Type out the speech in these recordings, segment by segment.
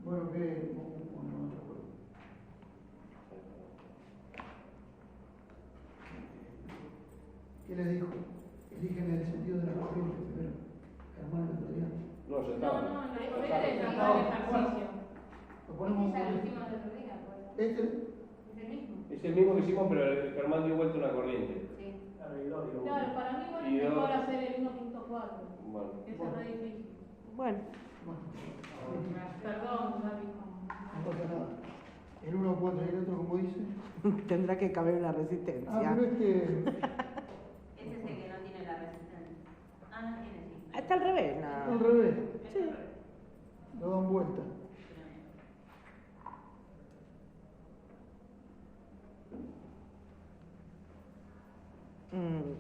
Bueno, ¿qué? Bueno, otro juego. ¿Qué les dijo? Eligen el sentido de la corriente primero. Germán el otro día. No, ya estaba. No, la corriente es el ejercicio. Lo ponemos. Esa lo hicimos el otro día, pues. ¿Este? Es el mismo. Es el mismo que hicimos, pero el Germán dio vuelta una corriente. Sí. Claro, para mí bueno, Y es mejor dos. hacer el 1.4. Bueno. Ese es re difícil. Bueno, Perdón, Gaby. No pasa nada. El 1.4 y el otro, como dice. tendrá que caber una resistencia. Ah, pero Ese es el que no tiene la resistencia. Ah, no tiene, sí. Está al revés, al no. revés. Sí. Lo dan vuelta.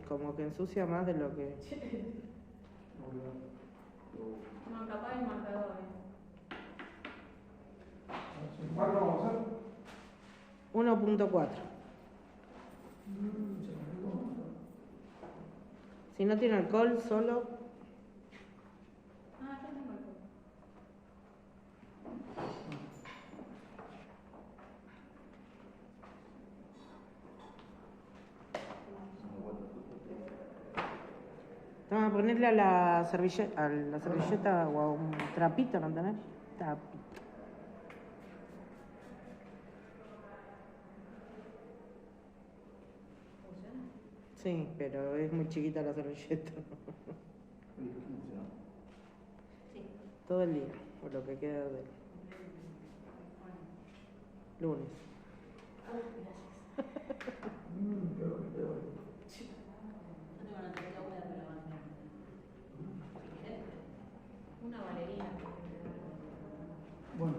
Como que ensucia más de lo que. No, capaz el marcador. ¿Cuánto vamos a hacer? 1.4. Si no tiene alcohol, solo. Ah, yo tengo alcohol. Vamos a ponerle a la servilleta o a un trapito, ¿no tenés? Trapito. ¿Funciona? Sí, pero es muy chiquita la servilleta. Sí. Todo el día, por lo que queda del lunes. Peor. Yo tengo una tarjeta húmeda para la mano. Si querés. Una valería. Bueno.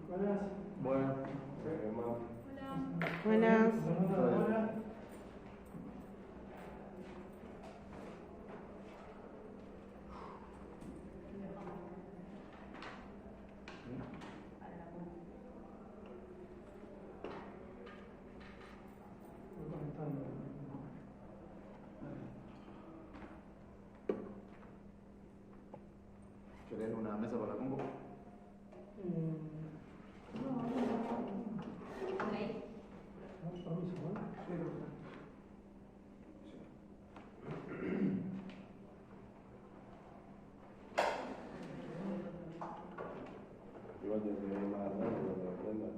Buenas. Bueno, Germán. Hola. Buenas. Hola. ¿Querés una mesa para la combo? Ahí. Igual te tenés más atrás cuando lo prendas.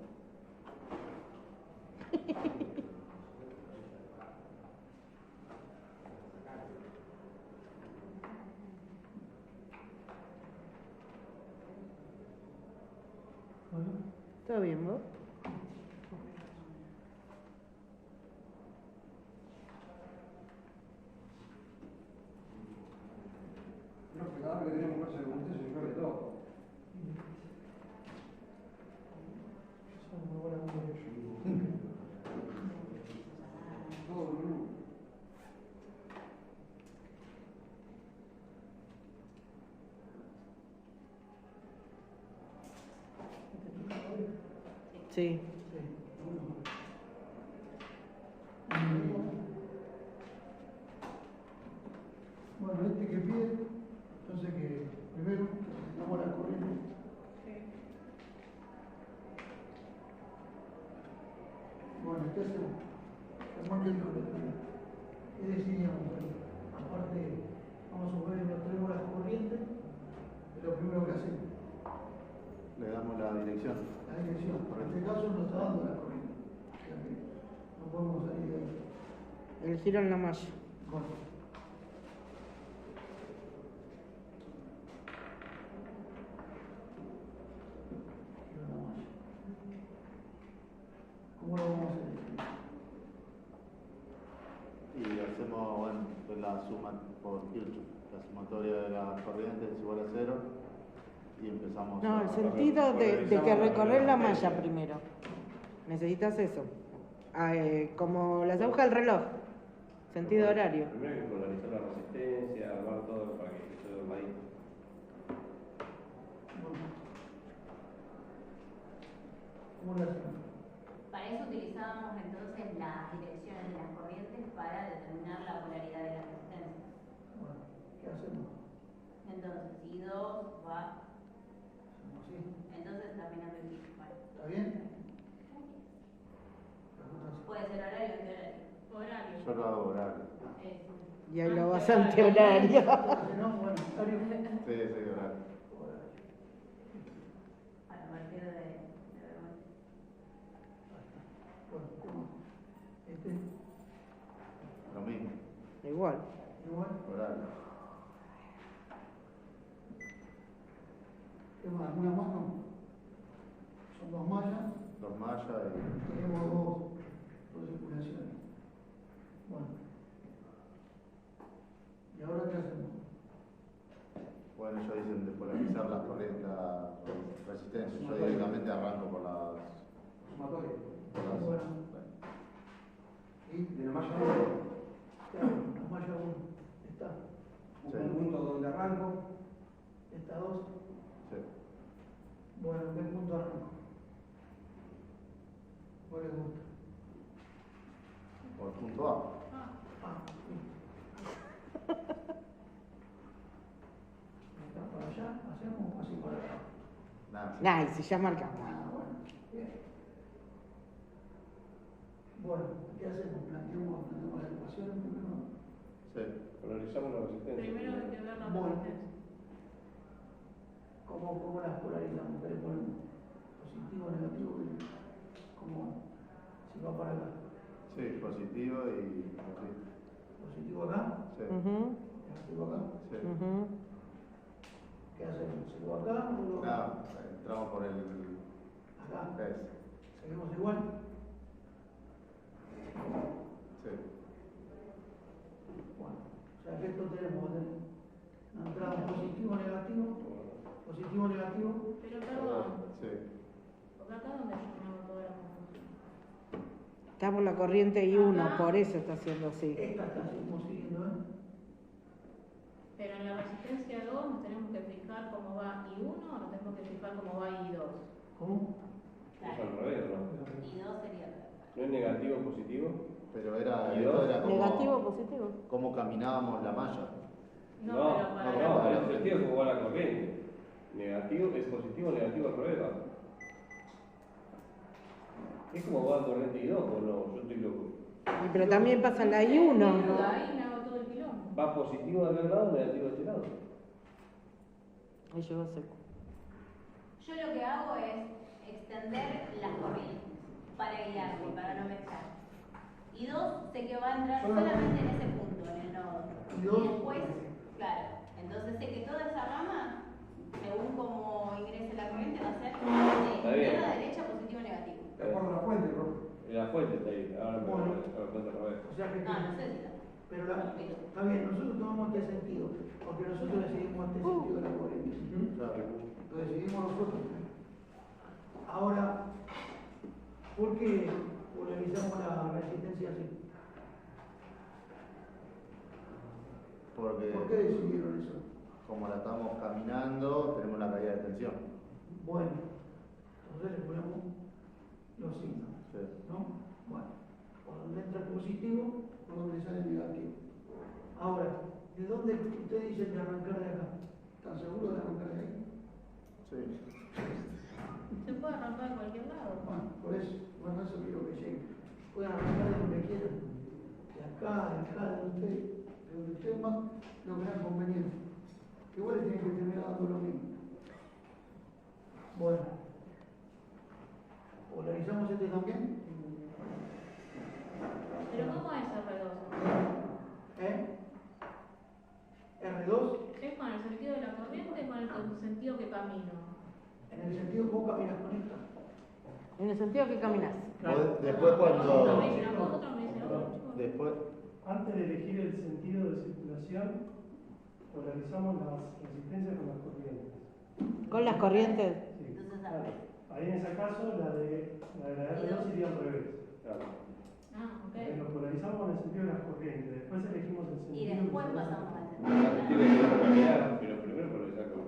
¿Todo bien, vos? No, que cada vez que tenemos cosas de comunicación se llueve todo. Son muy buenas todo el mundo. Sí. Bueno, este que pide, entonces que primero necesitamos la corriente. Bueno, ¿qué hacemos? Germán, ¿qué dijo el otro día? ¿Qué decidíamos ahí? Aparte, vamos a suponer que nos tenemos la corriente, es lo primero que hacemos. Le damos la dirección. La dirección. En este caso nos está dando la corriente. O sea que no podemos salir de ahí. El giro en la malla. Bueno. Giro la malla. ¿Cómo lo vamos a hacer? Y hacemos, bueno, pues la suma por Kirchhoff. La sumatoria de las corrientes es igual a 0. Y empezamos No, a... el sentido de que recorrer la malla primero. Necesitas eso. Como las agujas del reloj. Sentido horario. Primero hay que polarizar la resistencia, armar todo para que esté dormadito. Bueno. ¿Cómo lo hacemos? Para eso utilizábamos entonces las direcciones de las corrientes para determinar la polaridad de la resistencia. Bueno, ¿qué hacemos? Entonces, I2 va, Hacemos así. entonces también amplifica. Vale. ¿Está bien? Hacemos así. Puede ser horario o antihorario. Horario. Yo lo hago horario. Y ahí lo vas antihorario. Entonces, ¿no? Bueno, horario. Sí, horario. A partir de Bernoulli. Bueno, ¿cómo? Lo mismo, Igual. Igual. horario. ¿Qué más? ¿Alguna más? No. Son dos mallas. Dos mallas y... Tenemos dos circulaciones. Bueno. ¿Y ahora qué hacemos? Bueno, ellos dicen de polarizar las corrientes, la resistencia. Yo directamente arranco por las... Sumatoria. Por las Bueno. ¿Y? De la malla Claro, la malla 1. Está. un Sí. punto donde arranco. Esta 2. Sí. Bueno, ¿qué punto arranco? ¿Cuál les gusta? Por punto A. Ah, sí. ¿Acá para allá? ¿Hacemos o así para acá? Nada. Nah, y si ya marcamos. Ah, bueno, bien. Bueno, ¿qué hacemos? Planteamos la ecuación primero. Sí. Polarizamos la resistencia. Primero hay que ver la Bueno. resistencia. ¿Cómo las polarizamos? ¿Qué le ponemos? ¿Positivo, negativo? ¿Cómo? Si va para acá. Sí, positivo y así. ¿Positivo acá? Sí. Ujú, ¿Negativo acá? Sí. ujú. ¿Qué hacemos? ¿Sigo acá o luego acá? Nada, entramos por el... Acá. ¿Ves? ¿Seguimos igual? Sí. Bueno, o sea que esto tenemos una entrada positivo, negativo, positivo, negativo. Pero perdón, Sí. porque acá donde yo me hago toda la confusión. Está por la corriente I1, por eso está haciendo así. Esta está seguimos siguiendo, ¿eh? Pero en la resistencia 2 nos tenemos que fijar cómo va I1 o nos tenemos que fijar cómo va I2. ¿Cómo? Es al revés, ¿no? I2 sería ¿No es negativo o positivo? Pero era, ¿Y esto dos? era como... Negativo, positivo. Cómo caminábamos la malla. No, No, pero para no, en el sentido como va la corriente. Negativo es positivo, negativo al revés va. Es como va la corriente I2 o no, yo estoy loco. Y pero también pasa en la I1, ¿no? Ahí me hago todo el quilombo. ¿Va positivo de aquel lado o negativo de este lado? Ahí llegó seco. Yo lo que hago es extender las corrientes para guiarme, para no mezclar. Y 2 sé que va a entrar solamente en ese punto, en el nodo. Y dos, Y después, claro, entonces sé que toda esa rama, según como ingrese la corriente, va a ser Está de bien. izquierda a derecha, positivo o negativo. De acuerdo a la fuente, profe. La fuente está ahí, ahora me Bueno. doy cuenta al revés. O sea que... No, no sé si está. Pero está bien, nosotros tomamos este sentido, porque nosotros decidimos este sentido de la corriente. Claro. Lo decidimos nosotros. Ahora, ¿por qué polarizamos la resistencia así? Porque ¿Por qué decidieron eso? como la estamos caminando, tenemos la caída de tensión. Bueno, entonces le ponemos los signos, Sí. ¿no? Bueno, por donde entra el positivo, por donde sale el negativo. Ahora, ¿de dónde ustedes dicen de arrancar de acá? ¿Están seguros de arrancar de ahí? Sí. Se puede arrancar de cualquier lado. Bueno, por eso quiero que lleguen. Pueden arrancar de donde quieran. De acá, de donde ustedes más lo vean conveniente. Igual les tienen que terminar dando lo mismo. Bueno. ¿Polarizamos este también? Pero ¿cómo es R2? ¿Eh? ¿R2? ¿Es con el sentido de la corriente o con el sentido que camino? En el sentido que vos caminas con esta. En el sentido que caminas. Después Uno cuando... me dice una cosa, otro me dice otra. Después... Antes de elegir el sentido de circulación, polarizamos las resistencias con las corrientes. Con las corrientes. Sí. Entonces, Claro. Ahí en ese caso, la de la R2 iría al revés. Claro. Ah, ok. Lo polarizamos con el sentido de las corrientes. Después elegimos el sentido. y después que- pasamos al Tiene sentido. que caminar, pero primero polarizar con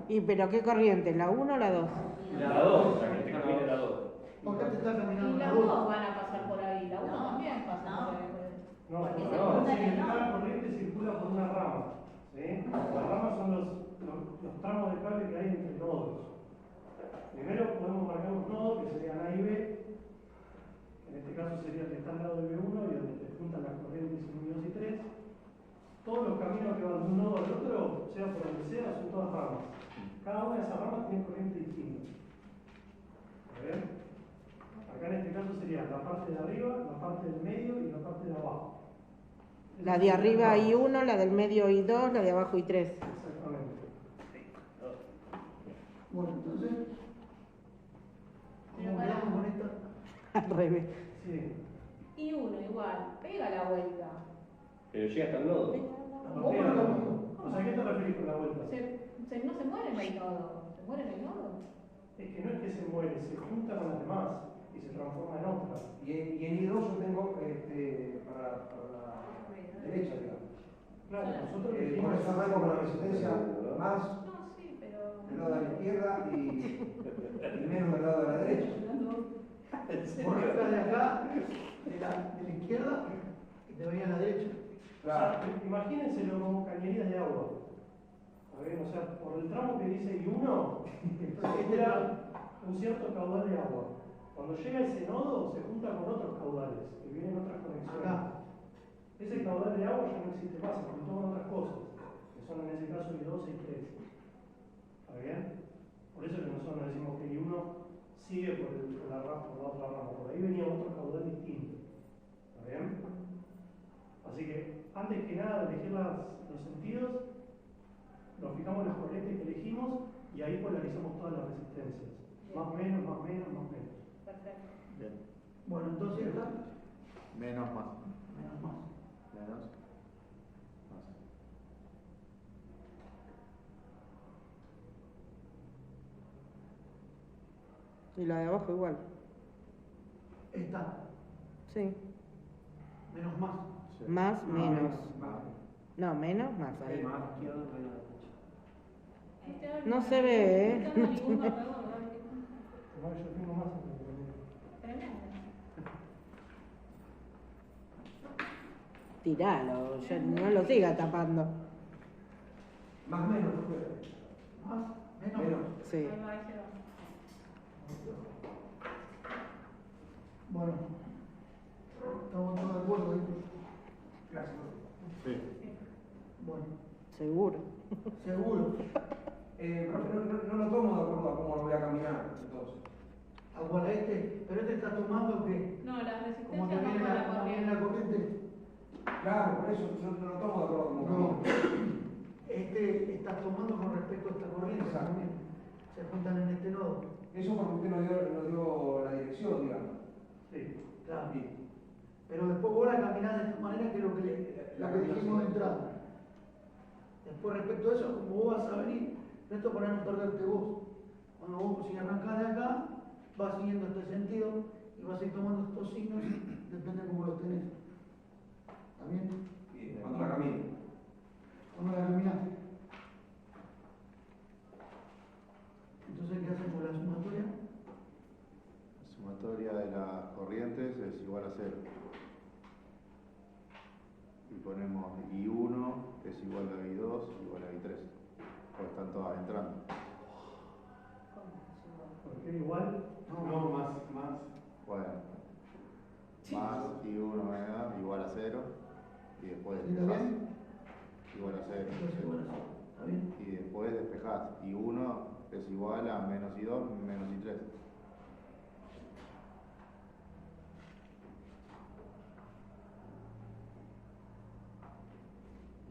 ¿Y pero qué corriente? ¿La 1 o la 2? la 2, la que te camina la 2. Porque te está Y caminando las la dos uno. van a pasar por ahí, la 1 No, también pasa no. por ahí. No, Porque no, se no, juntan si en la nodo. corriente circula por una rama, ¿sí? Las ramas son los tramos de cable que hay entre nodos. Primero podemos marcar un nodo que serían A y B, en este caso sería el que está al lado de B1 y donde se juntan las corrientes 1, 2 y 3. Todos los caminos que van de un nodo al otro, sea por donde sea, son todas ramas. Cada una de esas ramas tiene corriente distinta. ¿A ver? Acá en este caso sería la parte de arriba, la parte del medio y la parte de abajo. La de arriba I1, la del medio I2, la de abajo I3. Exactamente. Bueno, entonces, Pero ¿cómo pará. quedamos con esta? Al revés. Sí. Y 1 igual, pega la vuelta. Pero llega hasta el nodo. ¿Cómo lo cambiamos? O sea, ¿qué te referís con la vuelta? No se muere en el nodo. ¿Se muere en el nodo? Es que no es que se muere, se junta con las demás y se transforma en otra. Y en I2 yo tengo para la derecha, digamos. Claro, nosotros Por dijimos. eso arranco con la resistencia más No, sí, pero. del lado de la izquierda y menos del lado de la derecha. Por acá de acá, de la izquierda, y te venía a la derecha. O sea, imagínenselo como cañerías de agua. A ver, o sea, por el tramo que dice I1, circula un cierto caudal de agua. Cuando llega a ese nodo, se junta con otros caudales, que vienen otras conexiones. Acá. Ese caudal de agua ya no existe más, se juntó con otras cosas, que son en ese caso I2 y I3. ¿Está bien? Por eso que nosotros decimos que I1 sigue por la otra rama, por ahí venía otro caudal distinto. ¿Está bien? Así que, antes que nada de elegir los sentidos, nos fijamos en las corrientes que elegimos y ahí polarizamos todas las resistencias. Más menos, más menos, más menos. Perfecto. Bien. Bueno, entonces esta, Menos más. menos más. Menos. Más. Y la de abajo igual. Esta, Sí. menos más. Sí. Más, menos. Más. No, menos, más. Ahí. Más izquierda, menos derecha. No se ve, ¿eh? No tengo ningún marcador, ¿verdad? No, yo tengo más en el Tremendo. Tiralo, ya no lo siga tapando. Más menos, no puede. Más, menos. Menos. Sí. Ahí va, ahí se va. Bueno, estamos todos de acuerdo ahí. Gracias. Sí. Bueno, Seguro. seguro. Profe, no lo tomo de acuerdo a cómo lo voy a caminar, entonces. Ahora pero este está tomando que, No, las como te resistencias viene no van a como viene la corriente. corriente, Claro, por eso no lo tomo de acuerdo a cómo no. camina. Este está tomando con respecto a esta corriente Exacto. también. Se juntan en este nodo. Eso porque usted nos dio la dirección, digamos. Sí. Claro. Sí. Pero después vos la caminás de esta manera que es lo que dijimos de entrada. Después respecto a eso, como vos vas a venir, esto para no perderte vos. Cuando vos si arrancás de acá, vas siguiendo este sentido y vas a ir tomando estos signos, depende de cómo los tenés. ¿Está bien? Bien, cuando la camine. Cuando la caminás. Entonces, ¿qué hacemos? La sumatoria. La sumatoria de las corrientes es igual a 0. Y ponemos I1 es igual a I2 igual a I3. Porque están todas entrando. ¿Por qué igual? No, más. Bueno. Más I1 me da igual a 0. Y después ¿Está despejás. bien? Igual a 0. Entonces, bueno, ¿está bien? Y después despejás. I1 es igual a menos I2 menos I3.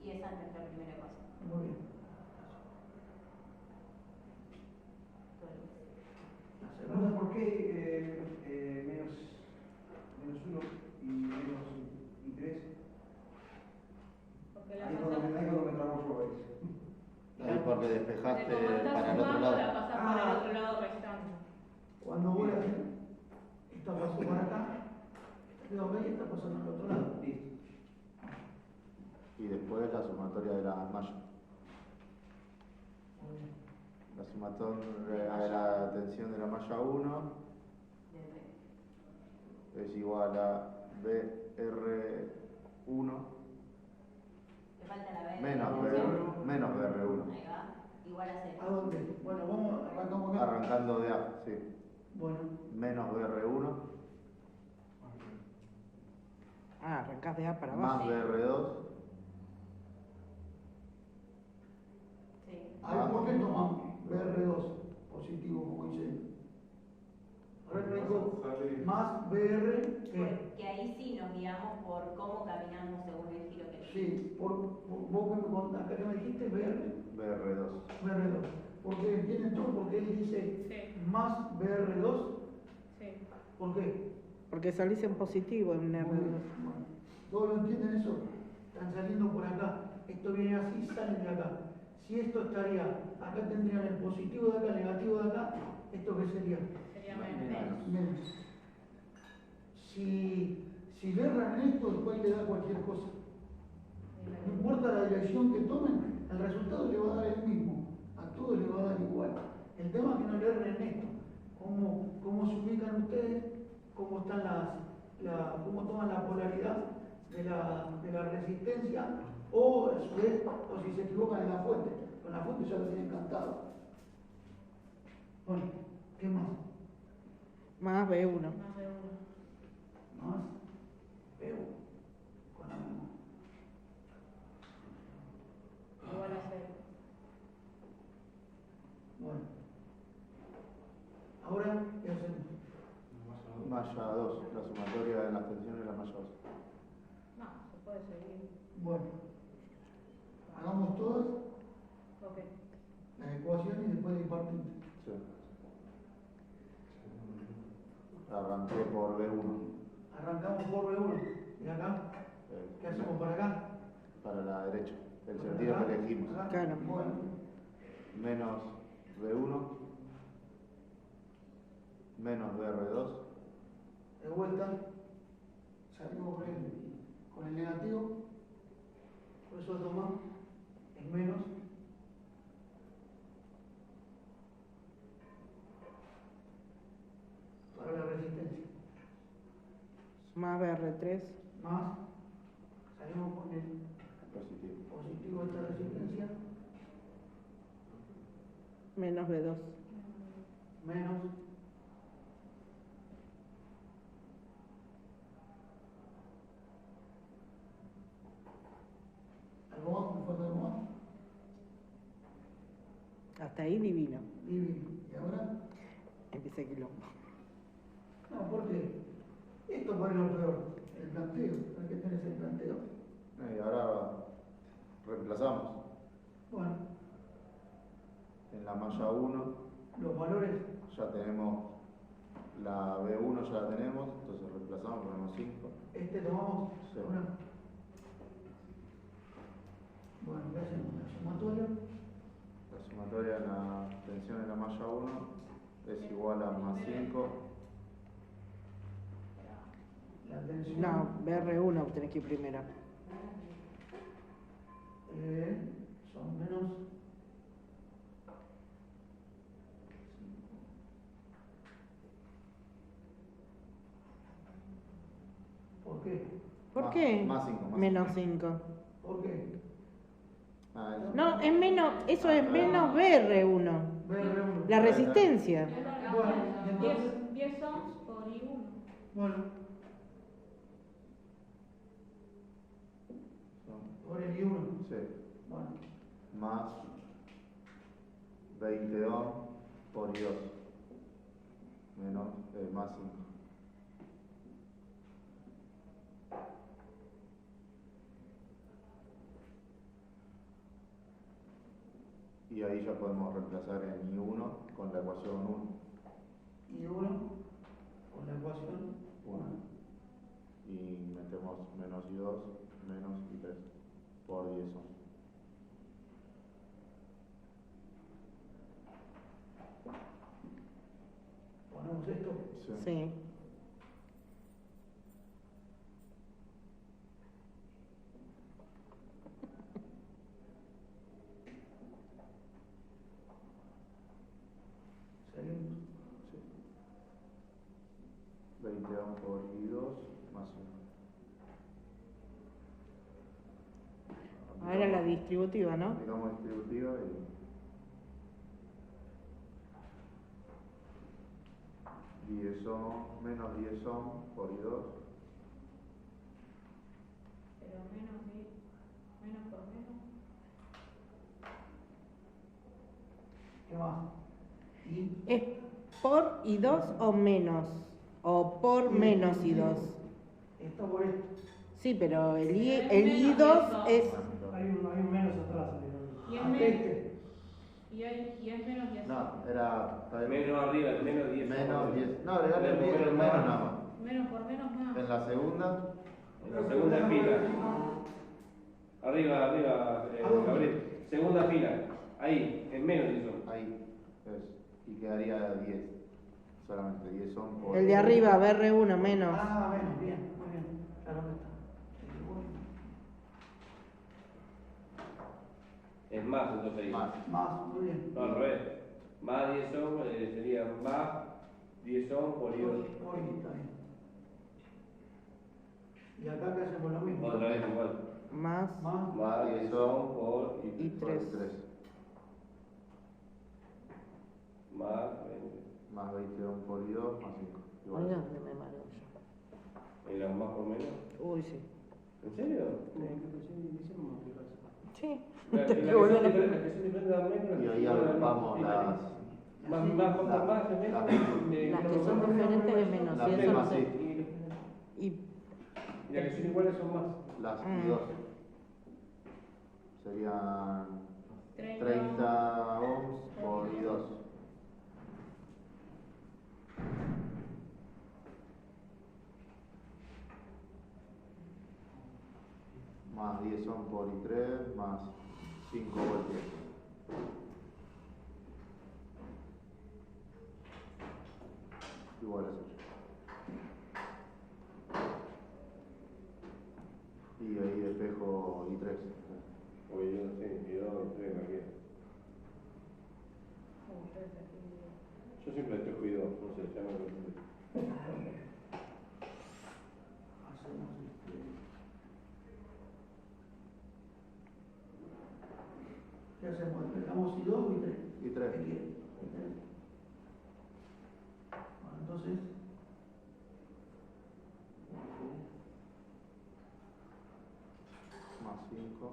Y esa es nuestra primera ecuación. Muy bien. La ¿No segunda, sé por qué menos 1 y menos y 3? Porque la Ahí cuando pasamos. me trabo yo, ¿ves? Ahí porque despejaste Como estás para el otro sumando, la lado. pasás para el otro lado restando. cuando vos la haces, esta pasó para acá, esta quedó acá y esta pasó al otro lado. Listo. Y después la sumatoria de las mallas. Muy bien. La sumatoria de la tensión de la malla 1 es igual a BR1 Le falta la B. menos BR1. Ahí va. Igual a ¿A 0. dónde? Bueno, arrancamos acá. Arrancando de A, sí. Bueno, Menos BR1 Ah, arrancás de A para más abajo. BR2 Sí. ahí ¿por qué tomamos BR2 positivo, como dice él? Ahora me dijo más BR que... Que ahí sí nos guiamos por cómo caminamos según el giro que Sí, vos que me contás, acá que me dijiste BR2. BR2. Porque entienden todo, porque él dice Sí. más BR2. Sí. ¿Por qué? Porque salís en positivo en R2. Bueno, ¿todos lo entienden eso? Están saliendo por acá. Esto viene así, salen de acá. Si esto estaría, acá tendrían el positivo de acá, el negativo de acá, ¿esto qué sería? Sería menos. Menos. Si le erran en esto, después le da cualquier cosa. No importa la dirección que tomen, el resultado le va a dar el mismo. A todos le va a dar igual. El tema es que no le erren en esto. ¿Cómo se ubican ustedes? ¿Cómo están cómo toman la polaridad de la resistencia? O a su vez, o si se equivocan en la fuente. Con la fuente ya lo tienen cantado. Bueno, ¿qué más? Más B1. Más de 1. Más veo con la misma. Igual a 0. Bueno. Ahora, ¿qué hacemos? Malla 2, la sumatoria de las tensiones de la malla 2. No, se puede seguir. Bueno. Hagamos todas Ok. las ecuaciones y después impartimos. Sí. Arranqué por B1. Arrancamos por B1. ¿Y acá? ¿Qué hacemos por acá? Para la derecha, el ¿Por sentido acá? que elegimos. Acá. Claro. Bueno, Menos B1 menos BR2 de vuelta. Salimos con el negativo. Por eso toma es menos. Para la resistencia. Más BR3. Más. Salimos con el positivo. positivo de esta resistencia. Menos B2. Menos. ¿Algo más? ¿Me falta algo más? Hasta ahí divino. Divino. ¿Y ahora? Empieza el quilombo. No, porque esto pone lo peor. El planteo. ¿Para qué tenés el planteo? Y ahora reemplazamos. Bueno, En la malla 1 los valores. ya tenemos la B1, ya la tenemos, entonces reemplazamos, ponemos 5. Tomamos Sí. una. Bueno, ¿qué hacemos? La sumatoria. La sumatoria en la tensión en la malla 1 es igual a más 5. La tensión. No, BR1 tenés que ir primero. Son menos. ¿Por qué? ¿Por qué? Más 5. Menos 5. ¿Por qué? No, es menos, eso es menos BR1. BR1. La resistencia. Bueno, y entonces. 10 ohms por I1. Bueno, por el I1. Sí. Bueno, Más 20 ohm por I2. Menos, más 5. Y ahí ya podemos reemplazar en I1 con la ecuación 1. I1 con la ecuación 1. Y metemos menos I2, menos I3 por 10 ohms. ponemos esto. Sí. Seguimos. Sí. 20 ohms por I2 distributiva, ¿no? Aplicamos distributiva y 10 ohm, menos 10 ohm por I2. Pero menos por menos. ¿Qué más? Y ¿Es por I2 o menos? ¿O por menos I2? esto por esto. Sí, pero el Menos I2 es... Hay un menos atrás. Y es Hasta menos. este. Y es menos 10. No, era Menos arriba, menos 10. menos 10. No, agregarle Menos, 10 menos menos más. nada más. Menos por menos más. En la segunda, En la segunda fila. Arriba, ¿A dónde? Gabriel. Segunda fila. Ahí, en menos 10 ohm. ahí, eso. Y quedaría 10. Solamente 10 ohm por. El de arriba, BR1 menos. Ah, menos, bien, muy bien. Claro que está. Es más, entonces ahí. Más, muy bien. No, al revés. Más 10 ohm sería más 10 ohm por I2. Hoy está bien. Y acá que hacemos lo mismo. Otra vez igual. Más. Más 10 ohm por Y I3. 3. 3. Más 20. Más 20 ohm por I2 más 5. Igual. Mira dónde me mareo yo. ¿Y la más por menos? Uy, sí. ¿En serio? Sí. La que son diferentes dan menos. Y ahí agrupamos las. Más, más, de menos. Las que son diferentes de menos. Las Y eso no primas, sé. sí. Y Y las que son iguales son más. Las Mm. I2 serían 30. 30 ohms por I2. Más 10 ohm por I3 más 5 voltios. Igual a eso. Y ahí despejo I3. O I2, sí, I2, 3, cualquiera. Yo siempre te cuido, no sé, ya me lo confundí. Hacemos ¿qué hacemos? ¿Dejamos I2 y 3? Y 3. ¿Qué quiere? Bueno, entonces. Más 5.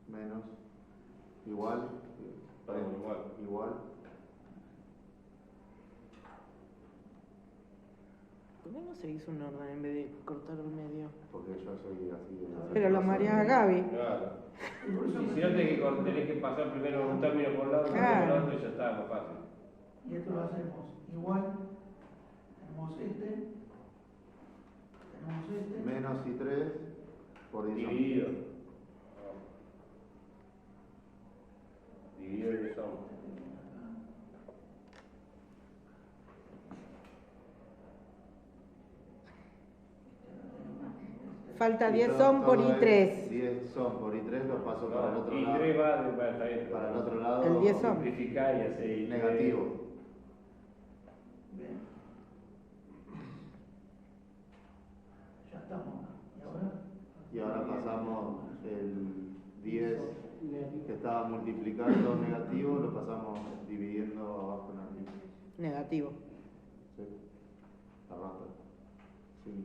Menos. Igual. Perdón, igual. Igual. ¿por qué no se hizo un orden en vez de cortar el medio? Porque yo soy así de. Pero lo marea Gaby. Claro. Y por eso Y si no tenés que pasar primero un término por un lado, otro Claro. por el otro y ya está, más fácil. Y esto lo hacemos igual. Tenemos este. Tenemos este. Menos I3 por 10 ohms. Dividido. Dividido y eso. Falta Y 10 todo- ohm por todo I3. es 10 ohm por I3 lo paso para el otro Y lado. 3 va para estar bien. Para el otro lado. El 10 ohm. Simplificar y hacer I3. Negativo. Bien. Ya estamos. ¿Y ahora? Y ahora pasamos el 10 que estaba multiplicando negativo, lo pasamos dividiendo abajo en arriba. Negativo. ¿Sí? Arrastra. Sí.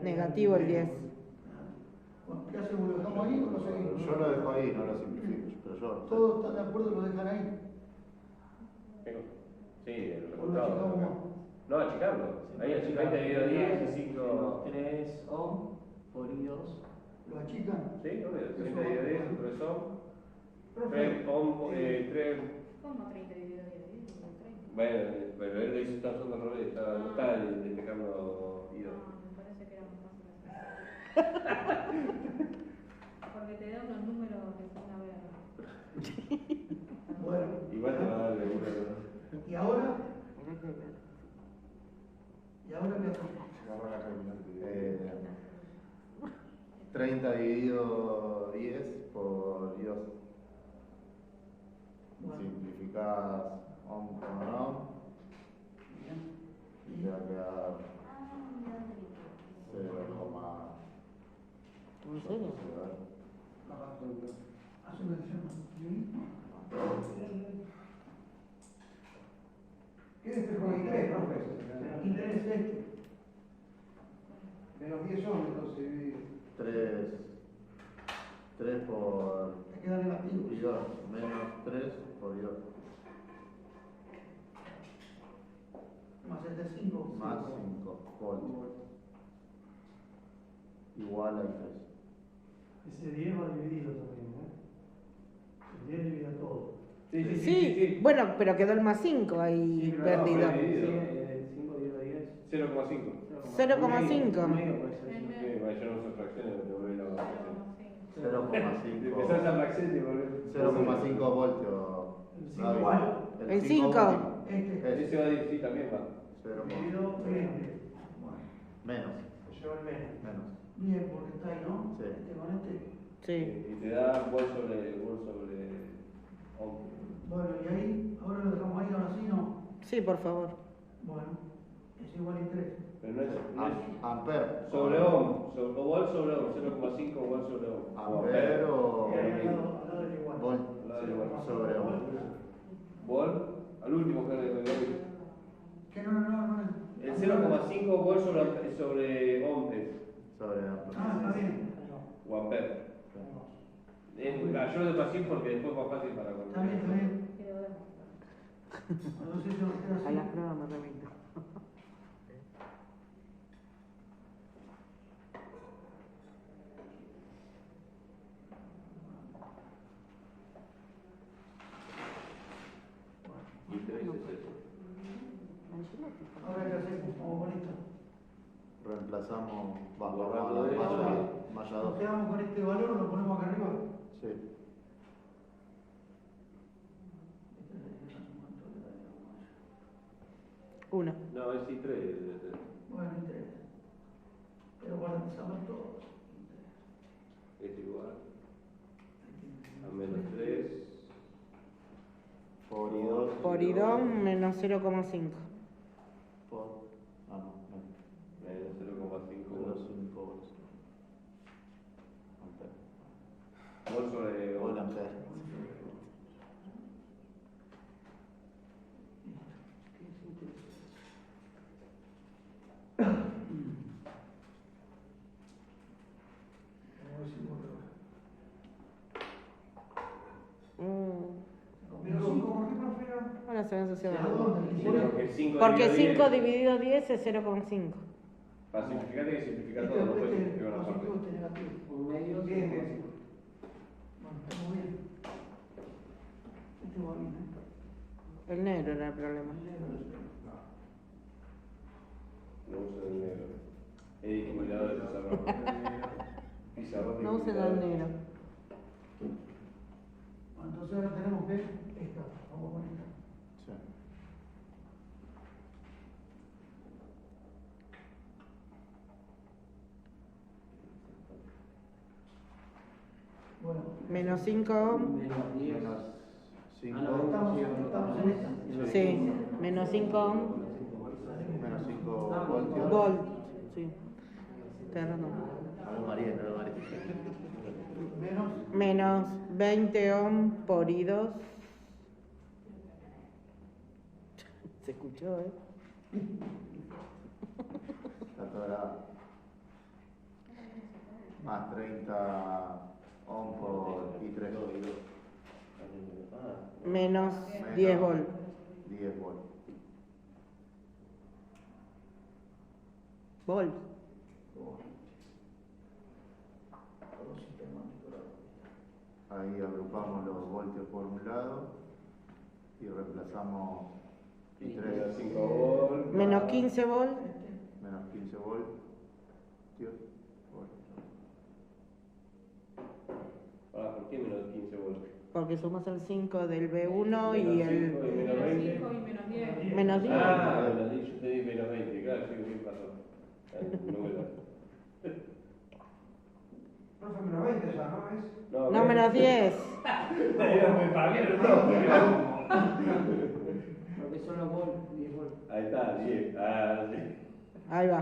Negativo el 10. Bueno, ¿qué hacemos? ¿Lo dejamos ahí o lo seguimos? Yo lo dejo ahí, no lo simplifico, pero yo. ¿Todos están de acuerdo? ¿Lo dejan ahí? Sí, el ¿O lo achicamos resultado. más? No, achicarlo. Ahí achicás dividido 10 y 5. 3 ohm por I2. ¿Lo achican? Sí, obvio. 30 dividido 10, 3 ohm. Profe, 3 ohm, 3. ¿Cómo 30 dividido 10? 30. Bueno, pero él lo hizo tan solo al revés, no está detectando I2. No, me parece que era más fácil así. Porque te da unos números que son una verga. bueno. Igual te va a dar de uno. ¿Y ahora? ¿Y ahora qué hacemos? 30 dividido 10 por 2. Bueno. Simplificar que se llama? ¿Qué es este con interés, profe? Interés este. Menos 10 son, entonces dividido. 3 por Te queda negativo. I2 menos 3 por I2 Más el de 5. más 5 volt igual a I3. Ese 10 va dividido también, ¿eh? El 10 divide a todo. Sí, bueno, pero quedó el más 5 ahí Sí, pero perdido. no, fue dividido. 5 dividido a 10. 0,5. 0,5. Medio puede ser. Sí, bueno, yo no uso fracciones, te volví la fracción. 0,5 Empezás a fracción y te volvés. 0,5 voltios. El 5 igual. El 5. Este. Ese va a decir también, va. 0, Dividido 20. menos. Se lleva el menos. Bien, porque está ahí, ¿no? Sí. Este con este. Sí. Y te da vol sobre ohm. Bueno, y ahí, ahora lo dejamos ahí, ahora sí, ¿no? Sí, por favor. Bueno, es igual a 3. Pero no es Amper. sobre ohm, o vol sobre ohm, 0,5 vol sobre ohm. Amper o Y ahí al lado del igual. volt Al lado del igual. sobre ohm. Vol, al último que le doy. Que no. El 0,5 vol sobre ohm es, Sobre amper. Ah, está bien. o ampere. Yo lo dejo así porque después es más fácil para Está bien, está bien. Quedó de- Entonces yo quedo A así. las pruebas me remito. Y 3 es eso. Ahora qué hacemos, vamos con esto. Reemplazamos bajo Borrando la esto. malla Nos 2. quedamos con este valor, lo ponemos acá arriba. Sí. Uno. No, es I3. Bueno, interés. Pero para saber todo. Es igual a menos 3. Por I2. Por I2 menos 0,5. Por. Ah, no. Menos 0,5 0,5 volts. Amper. vol sobre Volt ohm. amper. Pero 5, ¿por qué, profe? Ahora se ven asociados. ¿A dónde? Porque 5 Porque 5 dividido 10 es 0,5. Para simplificar hay que simplificar Este todo, no puedes este simplificar una parte. positivo, este negativo. Un medio. Bien, bien. Bueno, estamos bien. Este va bien, ¿eh? El negro era el problema. No uso el negro. He discriminado el pizarrón. Pizarrón No usen discriminado. el negro. Bueno, entonces ahora tenemos que esta. Vamos con esta. Sí. Bueno, Menos 5 ohm. Menos 10. Menos 5. estamos en esta. Sí. Menos 5 ohm. Menos 5 voltios. Volt. Sí. Tenés razón. A ver, María, no, María. Menos. Menos 20 ohm por I2. Se escuchó, ¿eh? Está atorada. Más 30 ohm por I3. Menos 10 volt. 10 volt. Volt. Todo sistemático. Ahí agrupamos los voltios por un lado y reemplazamos Menos I3 5 volt. Menos 15 volt. menos 15 voltios. ¿Por qué menos 15 volt? Porque sumas el 5 del B1 Menos y 5 el. y menos Menos 20. 5 y menos 10. Menos 10. Ah, menos 10, yo te di menos 20, claro, sí, ¿qué pasó? Número. Profe, menos 20 ya, ¿no es? No, menos 10. Para mí era todo. Porque son los volt, 10 volt. Ahí está, 10. Ah, sí. Ahí va.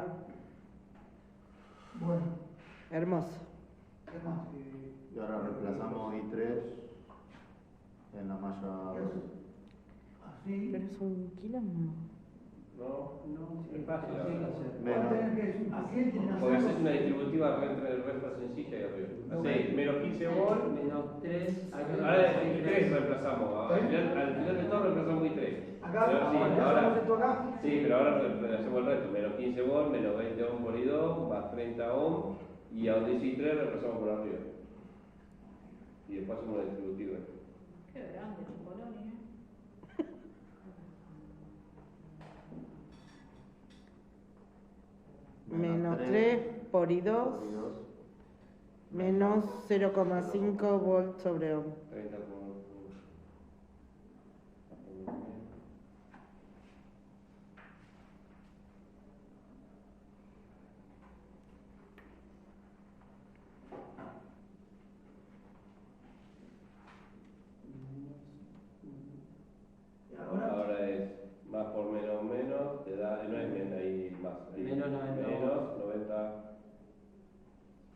Bueno, Hermoso. ¿qué más? Y ahora reemplazamos I3 en la malla. Así. Pero es un quilombo. No, No, es es fácil. fácil hacer. Menos. Así tienen que Porque haces hacerlo. una distributiva entre el resto sencilla y arriba. No. Hacés menos 15 volt. Menos 3. Ahora el 3 reemplazamos. Al final de todo reemplazamos el 3. Acá, Sí, hacemos ahora, esto acá. sí, pero ahora hacemos el resto. Menos 15 volt, menos 20 ohm por I2, más 30 ohm. Y a donde dice I3 reemplazamos por arriba. Y después hacemos una distributiva. Qué grande tu colonia. Menos 3 por I2 por I2. menos 0,5 volt sobre ohm. 30 por... Y ahora, Ahora es más por menos menos, te da, no es menos, ahí más. Ahí, Menos 90. Menos 90.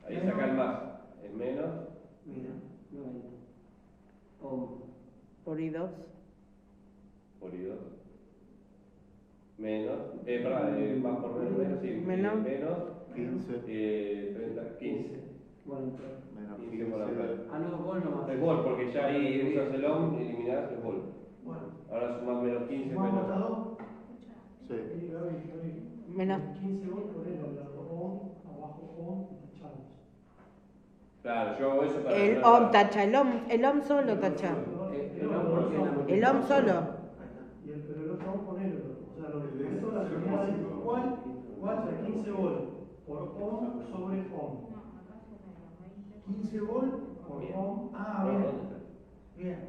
Ahí saca el más. Es menos. Mira, 90. Ohm. Por I2. Por I2. Menos. Más por menos, sí. Menos. Menos. 15. 30, 15. Bueno, entonces. Menos 15 15. por ampere. Ah, no, vos nomás. Es volt, porque ya ahí usas el ohm y eliminás el volt. bueno, Ahora sumás menos 15, sumamos menos. estas dos. Sí. Menos. 15 volt por el ohm, abajo ohm, tachamos. Claro, yo hago eso para. El ohm tacha, el ohm solo tacha. El ohm porque es la El ohm solo. Pero el otro ohm ponelo. O sea, lo que esto la unidad es igual, o sea, 15 volt por ohm sobre ohm. No, acá es menos 20. 15 volt Por ohm Ah, bien. Bien.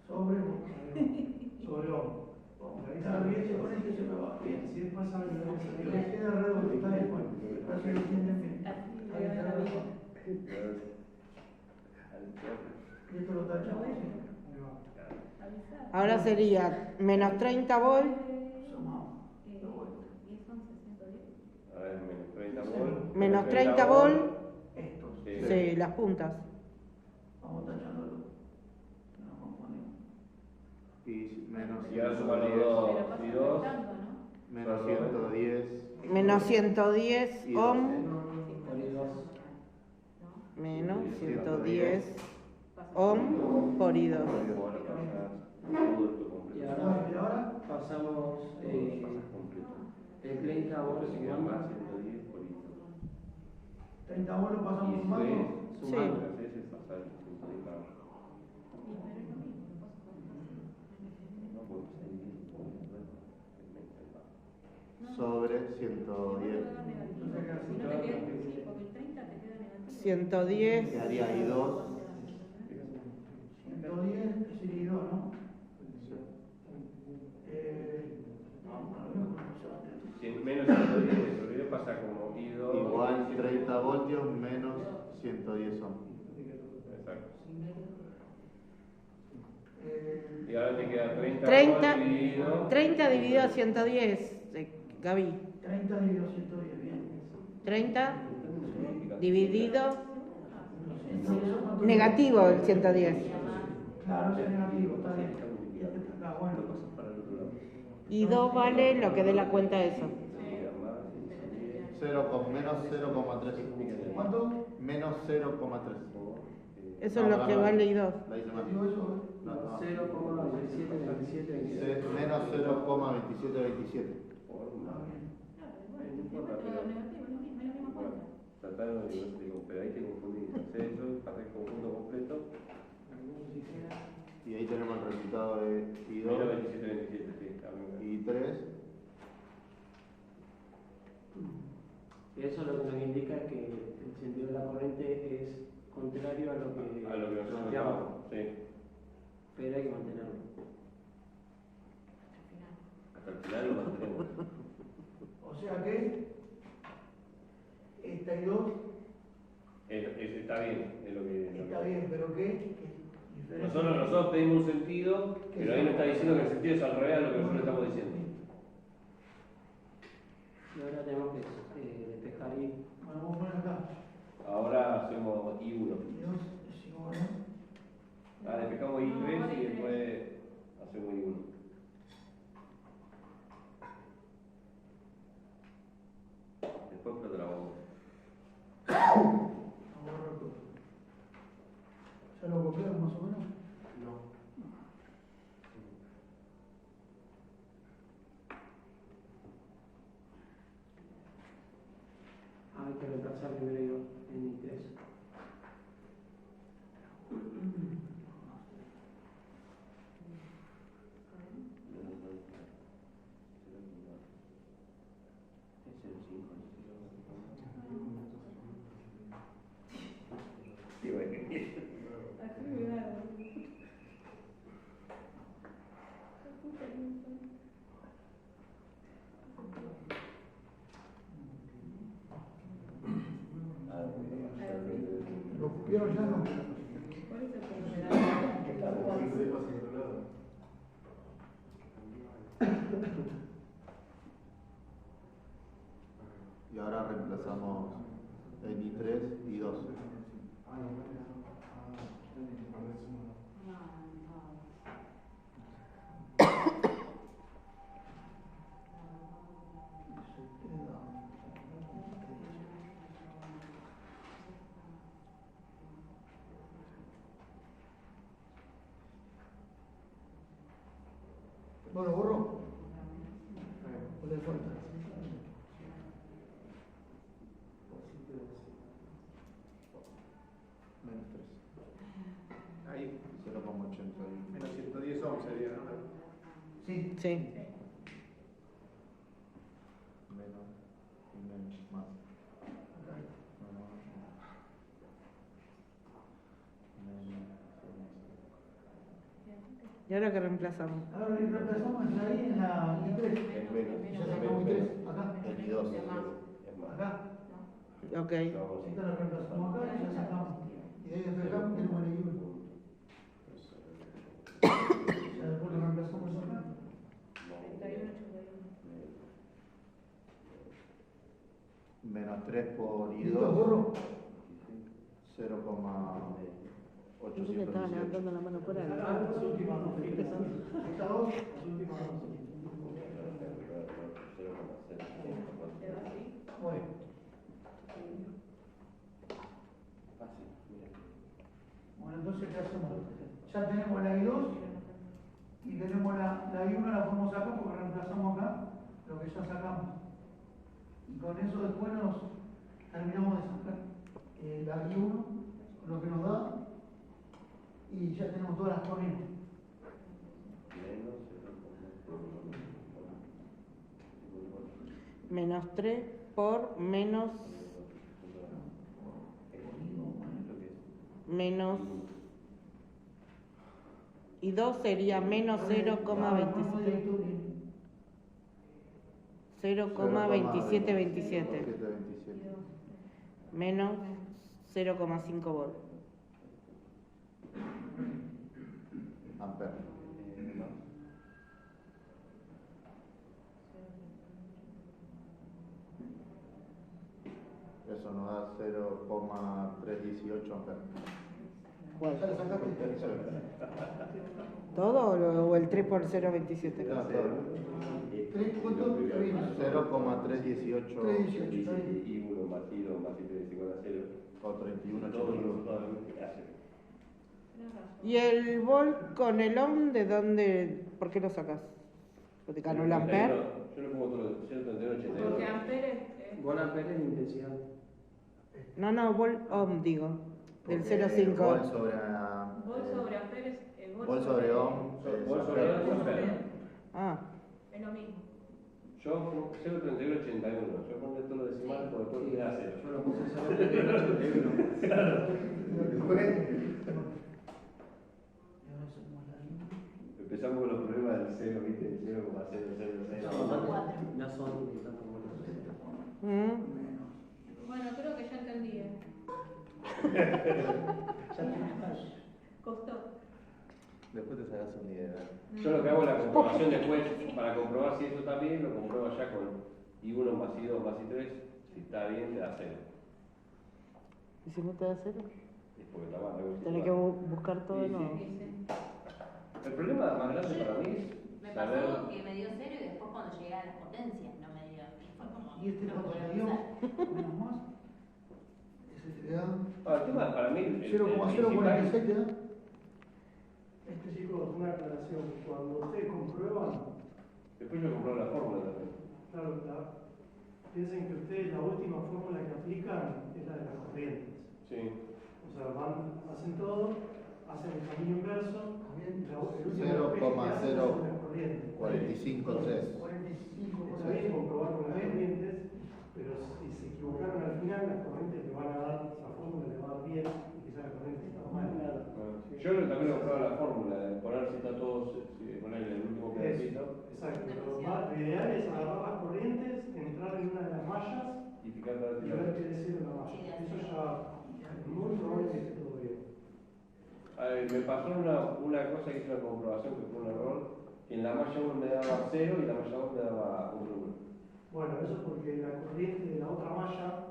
Sobre sobre ohm. Ahí Está bien, se pone que se me va. Bien. Si después sale de Le queda redondo, está bien, bueno. Así lo entienden bien. Ahí está la razón. Y esto lo tachamos. Ahora sería menos 30 volt Sumamos. De vuelta. ¿Y son 610? A ver, menos 30 volt. menos 30 volt. Estos. Sí. Sí, las puntas. Vamos tachándolo. No confundimos. Y menos Y ahora sumar los 110. dos Pero pasa y 2. restando, ¿no? Menos 110. Menos 110 Y ohm. por I2. Menos 110 ohm por I2. Y Y ahora ahora, pasamos el 30 volts Así que igual más 110 por I2. 30 volt lo pasamos Y sumando. después, Sí. sumando, lo que haces es pasar el 110 para abajo. Y pero es lo mismo, lo paso por No, porque se divide por el resto, el menos el bajo. Sobre Igual 110. te va a dar negativo. Si no te queda, sí, porque el 30 te queda negativo. 110. Quedaría ahí 2. 110 es el I2, ¿no? Vamos a ver cómo se va a tener. Si menos 110, el olvido pasa como I2. Igual 30 voltios menos 110 ohm. Exacto. Eh, Y ahora te queda 30 30, volt dividido. 30 dividido a 110. Gaby. 30 dividido 110, bien. 30 Sí. dividido. 110, ¿cuánto? Negativo el 110. Claro, ese es negativo, está bien. Y este está acá, bueno. Para el otro lado. Y 2 vale lo que dé la cuenta eso. Sí, además, 0, menos 0,3. ¿Cuánto? Menos 0,3. Eso es lo que vale y 2. La hice mal. Digo eso, No, no. 0,2727. Menos 0,2727. está bien. Claro, igual, después te va a dar negativo, es lo mismo, es la misma cuenta. Trataron de digo, pero ahí te confundís. Hacer eso, hacer el conjunto completo. Y ahí tenemos el resultado de Menos I2 27, 27, sí. también. y 3. Eso lo que nos indica que el sentido de la corriente es contrario a lo que A lo que nosotros planteábamos, llamamos. Sí. pero hay que mantenerlo. Hasta el final lo mantenemos. O sea que esta I2 Está bien, es lo que. está bien, pero que Nosotros pedimos un sentido, pero ahí nos está diciendo que el sentido es al revés a lo que nosotros estamos diciendo. Y ahora tenemos que despejar ahí. Bueno, vamos a poner acá. Ahora hacemos I1. I2 es igual a ¿Ya lo copiaron más o menos? No. Hay que reemplazar primero en I3. ¿Lo copiaron ya? No. Y ahora reemplazamos en I3 y 2. Bueno, borro. ¿O le falta? Menos 3. Ahí, 0,81. menos 110 ohms sería, ¿no? Sí. Sí. Menos y menos más. ¿Y ahora qué reemplazamos? Ahora le reemplazamos ahí en la I3. Ya sacamos I3. Acá. En I2. Acá. Ok. Esta la reemplazamos acá y ya sacamos. Y de ahí despejamos tenemos el I1. Ya después lo reemplazamos acá. Menos 3 por ¿Listo, I2. borro? 0,818. Yo creo que estaban levantando la mano por ahí. Las últimas dos filas. Estas dos. Las últimas dos. Muy bien. Bueno, entonces, ¿qué hacemos? Ya tenemos la I2 y tenemos la I1, la ponemos acá porque reemplazamos acá lo que ya sacamos. Y con eso después nos terminamos de sacar la I1, lo que nos da, y ya tenemos todas las corrientes. Menos 3 por menos y 2 sería menos 0,2727 menos 0,5 volt. Amper. Eso nos da 0,318 amper. ¿Cuál? ¿Ya lo sacaste? ¿Todo o el 3 por 0,27? No, todo. ¿Tres? ¿Cuánto? Está bien. 0,318 318. Y 1 más I2 más I3 igual a 0. o 31 Todo chicos. lo que hace. ¿Y el volt con el ohm de dónde? ¿Por qué lo sacas? ¿Porque ganó el ampere? Yo lo pongo todo 0,31,82. Porque ampere Volt ampere es intensidad. No, volt ohm digo, del Porque 0,5. Volt sobre, volt sobre ampere es volt sobre ohm. Volt sobre ohm. Ah, es lo mismo. Yo pongo 0,31,81. Yo pongo todos los decimales porque después me da 0. Yo lo puse 0,81. Empezamos con los problemas del 0, ¿viste? El 0,000. No son tanto como los Bueno, creo que ya entendí. Costó. Después te sacas una idea. Yo lo que hago es la comprobación después, para comprobar si eso está bien, lo compruebo ya con I1 más I2 más I3. Si está bien, te da 0. ¿y si no te da 0? Es porque está mal. Tenés que buscar todo de nuevo. El problema más grande para mí Me es pasó saber. que me dio 0 y después cuando llegué a las potencias no me dio. Y fue como. ¿Y este no cuánto podía le dio? usar. Menos más. Es te da El tema para mí, el 0,046 te da. Chicos, una aclaración. Cuando ustedes comprueban, después yo compro la fórmula también. claro, piensen que ustedes la última fórmula que aplican es la de las corrientes. Sí. O sea, hacen todo, hacen el camino inverso, el último 0,0453. 45 está bien comprobar con las corrientes, pero si se equivocaron al final, las corrientes le van a dar, la fórmula le va a dar bien y quizás la corriente está mal. Yo también he comprado la fórmula de poner si está todo, poner el último pedacito. Exacto, pero lo ideal es agarrar las corrientes, entrar en una de las mallas Y fijar la y ver qué decir en la malla. Eso ya es muy probable que esté todo bien. A ver, me pasó una cosa que hice una comprobación que fue un error, que en la malla 1 me daba 0 y la malla 2 me daba 1. Bueno, eso es porque la corriente de la otra malla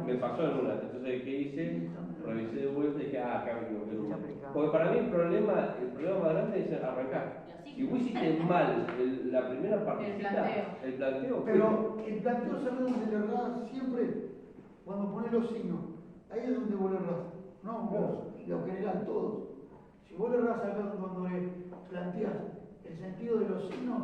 Me pasó en una, entonces ¿qué hice? Revisé de vuelta y dije, acá me equivoqué en una. Porque para mí el problema más grande es arrancar. Si vos hiciste mal la primera partecita, el planteo, Pero el planteo, ¿sabes dónde le errás siempre? Cuando pones los signos. Ahí es donde vos le errás. No vos, lo general, todos. Si vos le errás acá cuando le planteas el sentido de los signos,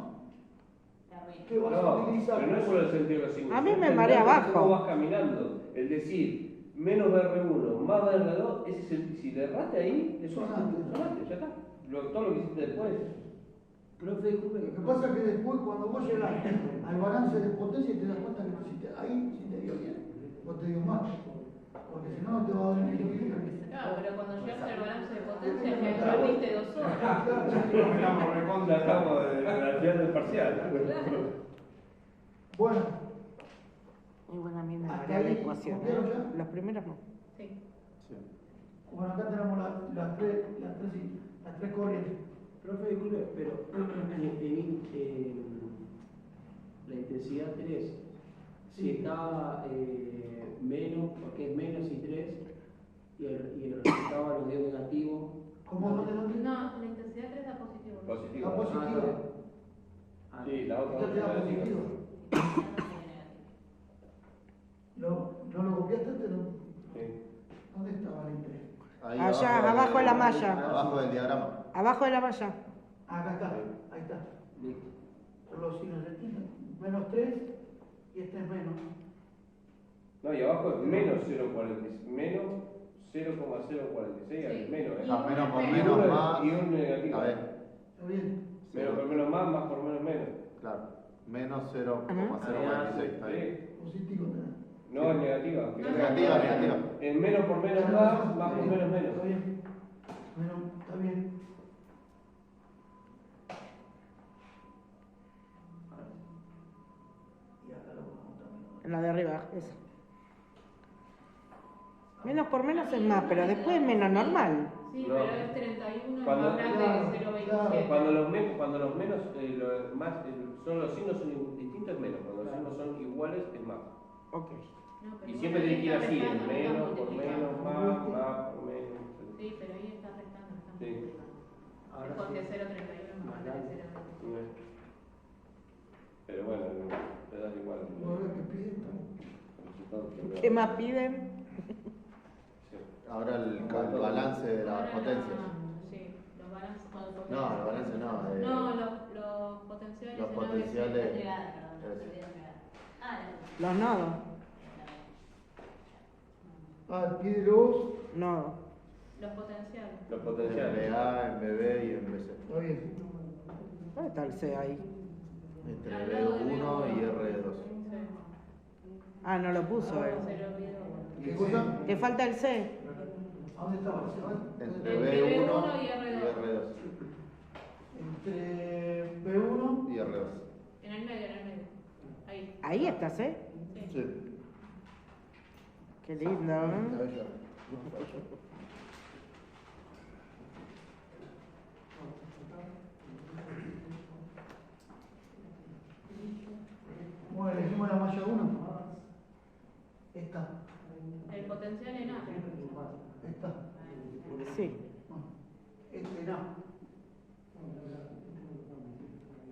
¿qué vas a no, utilizar? pero no es solo el sentido de los signos. A mí es me entender marea abajo. ¿Cómo vas caminando? El decir, menos BR1, más BR2, ese es el, si le erraste ahí, eso sonaste, ya está. Todo lo que hiciste después. Profe, disculpe, lo que pasa es que después cuando vos llegás al balance de potencia te das cuenta que no hiciste ahí, si te dio bien, o te dio mal. Porque si no, no te va a dar el equilibrio. Claro, pero cuando llegas al balance de potencia, que perdiste 2 horas. Estamos recontra, estamos al final del parcial. Bueno, Y bueno, a mí me hasta marea la ahí, ecuación. ¿copiaron ya? Los primeros no. Sí. Bueno, acá tenemos las tres corrientes. Profe, disculpe, pero la intensidad 3, si está menos, porque es menos y 3, y el resultado nos dio negativo. ¿Cómo dónde? No, la intensidad 3 da positivo. Positivo. La positiva. Sí, la otra Esto te da negativa. positivo. ¿No lo copiaste? Sí. ¿Dónde estaba el interés? Ahí Allá, abajo de la malla. Abajo del diagrama. Abajo de la malla. Acá está, ahí está. Listo. Son los signos de tinta. Menos 3 y este es menos. No, y abajo es menos 0,46, menos 0,046 al Sí. menos, ¿eh? Ah, menos por Y menos uno- más. Y un negativo. A ver, ¿Está bien? Menos por menos más por menos menos. claro. Menos 0,046. Está bien. Sí. Positivo tenés. No, es negativa. Negativa, negativa. En menos por menos más por menos menos. Está bien. Bueno, está bien. Y acá lo ponemos también. En la de arriba, esa. Menos por menos es más, pero después es menos normal. Sí, No. pero es 31 Cuando- más grande que 0,27. Cuando los menos, los más, son los signos son distintos es menos. Cuando los signos son iguales es más. Ok. No, pero Y vos siempre tiene que ir estás así, en restando, menos estás por multiplicando. menos, más por menos. Sí, pero ahí está restando, está Sí. multiplicando. Ahora Es porque sí. 0,31 más grande que 0,27. Pero bueno, te da igual. Vamos a ver qué piden. El resultado que ¿Qué vea. más piden? Sí. Ahora el balance de las Ahora potencias. Sí, los balances. No, el balance no. No, los potenciales. Los en ABC. potenciales. Los nodos. Ah, pide los. No. Los potenciales. Los En potenciales. BA, en BB y en BC. Está bien. ¿Dónde está el C ahí? Entre Al lado de B1 y R2. Sí. Ah, no lo puso Se él. lo olvidó. ¿Qué cosa? ¿Te falta el C? ¿A dónde estaba? Entre Entre B1 B1 y y R2. Entre B1 Y R2. En el medio, en el medio. Ahí. Ahí está C. Sí. Sí. Qué lindo, ¿eh? Bueno, elegimos la malla 1. Esta. El potencial en A. Esta. Sí. Este en A.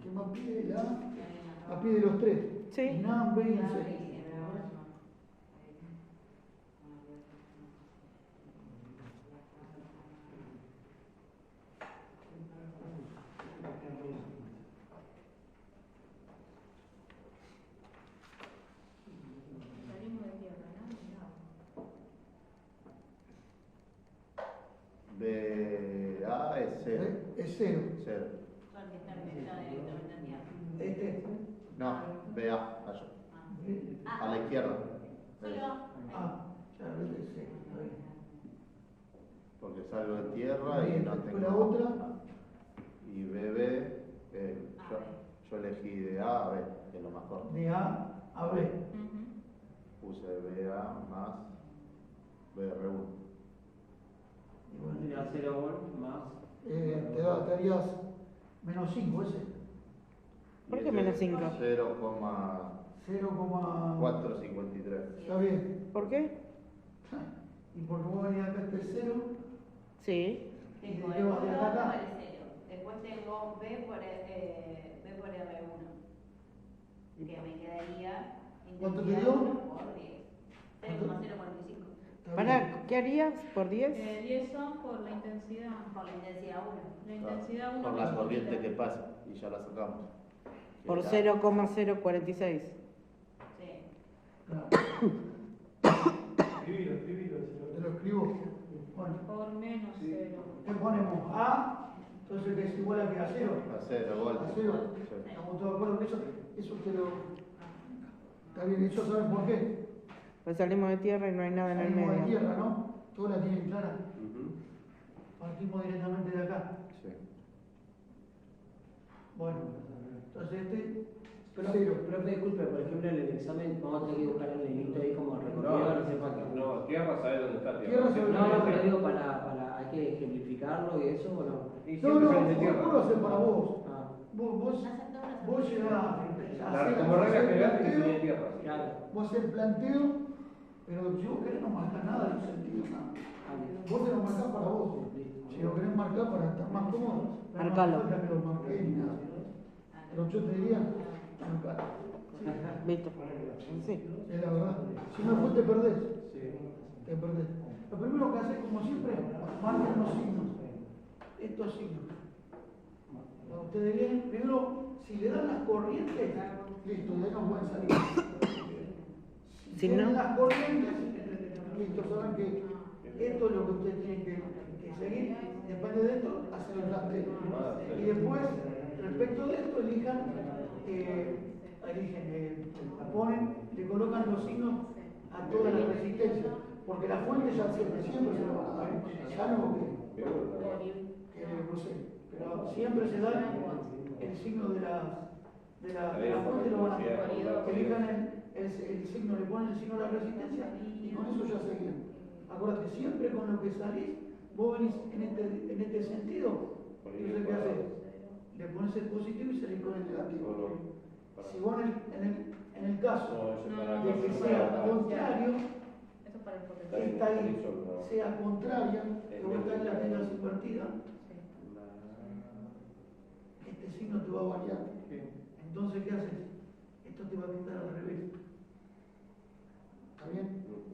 ¿Qué más pide? La A. Pide los tres. Sí. En A, B y en C. BA es 0. Es 0. 0. Porque está registrado directamente en tierra. Este. No, BA, allá. A la izquierda. Solo Claro, este es 0. Porque salgo de tierra y no Después tengo. la otra. Y BB, yo elegí de A a B, que es lo más corto. De A a B. Puse BA más BR1. Y bueno, Sería 0 volt más. te darías menos 5 ese. ¿Por qué menos 5? 0,453. Está bien. ¿Por qué? Y porque vos venís acá este 0. Sí. tengo ¿Y de el qué 1 vas de por acá? el 0. Después tengo B por R1. Que me quedaría ¿Cuánto te intensidad dio? 1 por 10. 0,045. Está Pará, bien. ¿qué harías por 10? 10 son por la intensidad. Por la intensidad 1. La intensidad 1 Por la corriente que pasa, y ya la sacamos. Por Y acá, 0,046. Sí. Claro. Escribilo, Te lo escribo. Bueno, por menos 0. ¿qué ponemos? A, entonces que es igual a que a 0. A 0 voltios. A 0. Sí. ¿Estamos todos de acuerdo con eso? Eso te lo. Está bien, ¿eso saben por qué? Pues salimos de tierra y no hay nada en el Salimos de medio. tierra, ¿no? Todos la tienen clara. Ujú. Partimos directamente de acá. Sí. Bueno, entonces este. Pero, 0. profe, disculpe, por ejemplo, en el examen vamos a tener que buscar el nenito ahí como recorrido, no sé para qué. No, tierra sabe dónde está Tierra sabe No, no, pero digo, hay que ejemplificarlo y eso o no. Y No, siempre no, sale de tierra. vos lo haces para vos. Ah, Vos llegás a Como regla hacer el general tiene que planteo, ser de tierra. claro. vos haces el planteo, pero si vos querés no marcás nada de los sentidos, nada. Vos te lo marcás para vos. Si lo querés marcar para estar más cómodo, no Marcalo. hace falta que lo marques ni nada. Pero yo te diría, marcalo. ¿Viste? Sí. Es la verdad. Si no, después te perdés. Sí. Te perdés. Lo primero que haces, como siempre, marcan los signos. Estos signos. Cuando ustedes vienen, primero, si le dan las corrientes, listo, de ahí no pueden salir. Si tienen no- las corrientes, listo, saben que esto es lo que ustedes tienen que seguir. Depende de esto, hacen el planteo. Y después, respecto de esto, ponen, le colocan los signos a toda la resistencia. Porque la fuente ya siempre se lo van a dar. Salvo que no sé, pero siempre se da el signo de la fuente, lo van a elijan el signo, le ponen el signo de la resistencia y con eso ya seguían. Acuérdate, siempre con lo que salís, vos venís en este sentido, entonces ¿qué haces? Le pones el positivo y salís con el negativo. Si vos en el caso de que sea contrario, Eso es para el potencial. esta ahí sea contraria, que vos estás en la tengas invertida, este signo te va a variar. Entonces, ¿qué haces? Esto te va a quitar al revés. ¿Está bien?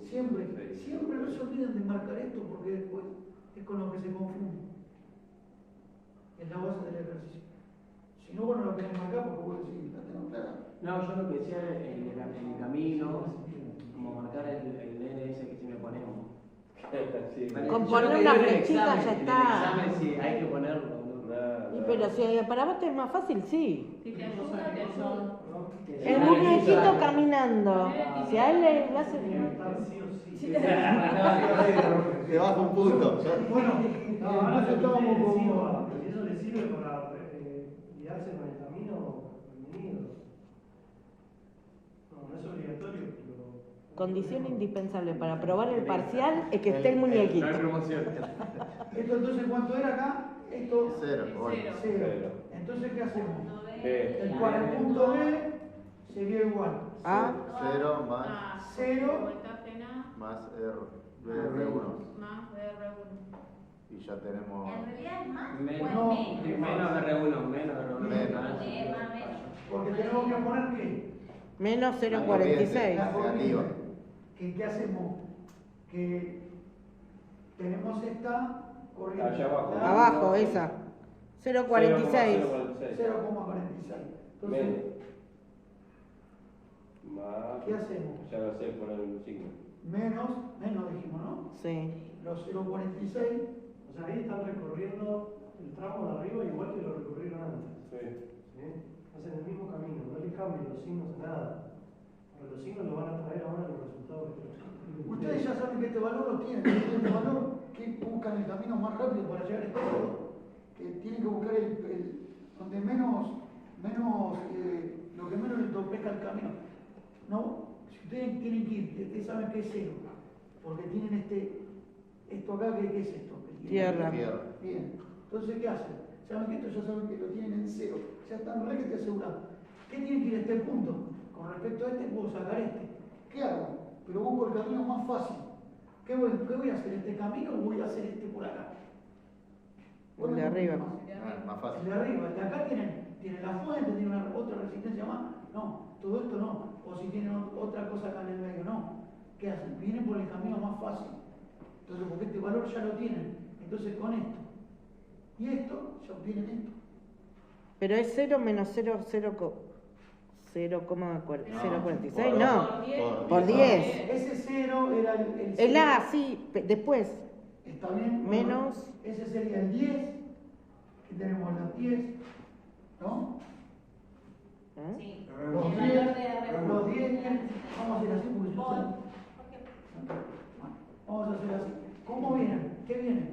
Siempre no se olviden de marcar esto porque después es con lo que se confunde. Es la base del ejercicio. Si no, bueno, lo querés marcar porque vos decís, la tengo clara. No, yo lo que decía en el camino, como marcar el NS que siempre ponemos. Sí. Con Yo poner lo que una digo en el flechita examen, ya en el está. examen sí, hay que ponerlo. ¿no? Y pero si para vos te es más fácil, sí. Si te ayuda, te ayuda. El muñequito caminando. Si a él le hace. Te bajo un punto. Bueno, No, ahora entonces estábamos como. si eso le sirve para guiarse con el camino, bienvenido. No es obligatorio, pero. Condición indispensable para aprobar el parcial es que esté el muñequito. No hay promoción. Esto entonces, ¿cuánto era acá? Esto, 0 Cero. 0. Entonces, ¿qué hacemos? B. Para el punto B sería igual. A 0 más, Cero. Voltaje A más BR1. más BR1. Y ya tenemos. En realidad es más Menos, o es menos. menos R1, menos R1. Porque es más menos. Porque tenemos que poner qué? menos La 0,46. La corriente. Negativa. ¿Qué hacemos? Que tenemos esta corriente. Allá abajo. La- Abajo, esa. 0,46. 0,46. Entonces, Menos. Más. ¿qué hacemos? Ya no sé poner un signo. Menos dijimos, ¿no? Sí. Los 0,46. O sea, ahí están recorriendo el tramo de arriba igual que lo recorrieron antes. Sí. ¿Sí? Hacen el mismo camino, no le cambian los signos a nada. Porque los signos lo van a traer ahora los resultados que Ustedes ya saben que este valor lo tienen, este valor que buscan el camino más rápido para llegar a este valor, que tienen que buscar donde lo que menos les topezca el camino. No, si ustedes tienen que ir, ustedes saben que es cero, porque tienen esto acá, ¿qué es esto? Tierra. Bien, entonces ¿qué hacen? Saben que esto ya saben que lo tienen en cero, ya están re que te aseguran. ¿Qué tienen que ir a este punto? Con respecto a este puedo sacar este. ¿Qué hago? Pero busco el camino más fácil. ¿Qué voy a hacer? ¿Este camino o voy a hacer este por acá? El de arriba. Más fácil. El de arriba, el de acá tienen la fuente, tienen otra resistencia más. No, todo esto no. O si tienen otra cosa acá en el medio, no. ¿Qué hacen? Vienen por el camino más fácil. Entonces, porque este valor ya lo tienen. Entonces, con esto y esto, ya obtienen esto. Pero es 0 menos 0,46, por- no. Por 10. Ese 0 era el El A, sí, después. ¿Está bien? Menos. Ese sería el 10. Aquí tenemos los 10. ¿No? ¿Eh? Sí. Los El 10. valor de Los 10. Vamos a hacer así porque yo Por- sé. Vamos a hacer así. ¿Cómo vienen? ¿Qué vienen?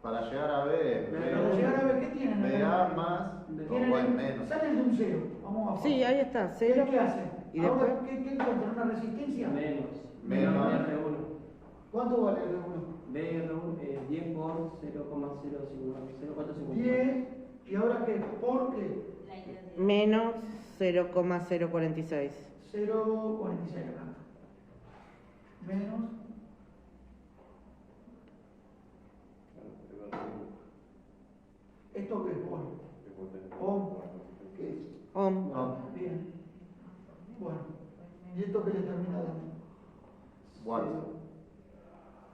Para llegar a B, Para llegar a ver qué tienen. BA más, o bueno, menos. Salen de un 0. Vamos a Sí, ahí está, 0. ¿Qué hacen? Y Ahora, después. ¿qué encuentran? ¿Una resistencia? Menos. Menos. R1. ¿Cuánto vale el 1? BR1 10 por 0,0450. 10. ¿Y ahora qué? ¿Por qué? La intensidad. Menos 0,046. 0,46 acá. Menos. ¿Esto qué es? Por. O. ¿Qué es? Ohm. No, Bien. Bueno. ¿Y esto qué le termina dando? Watt.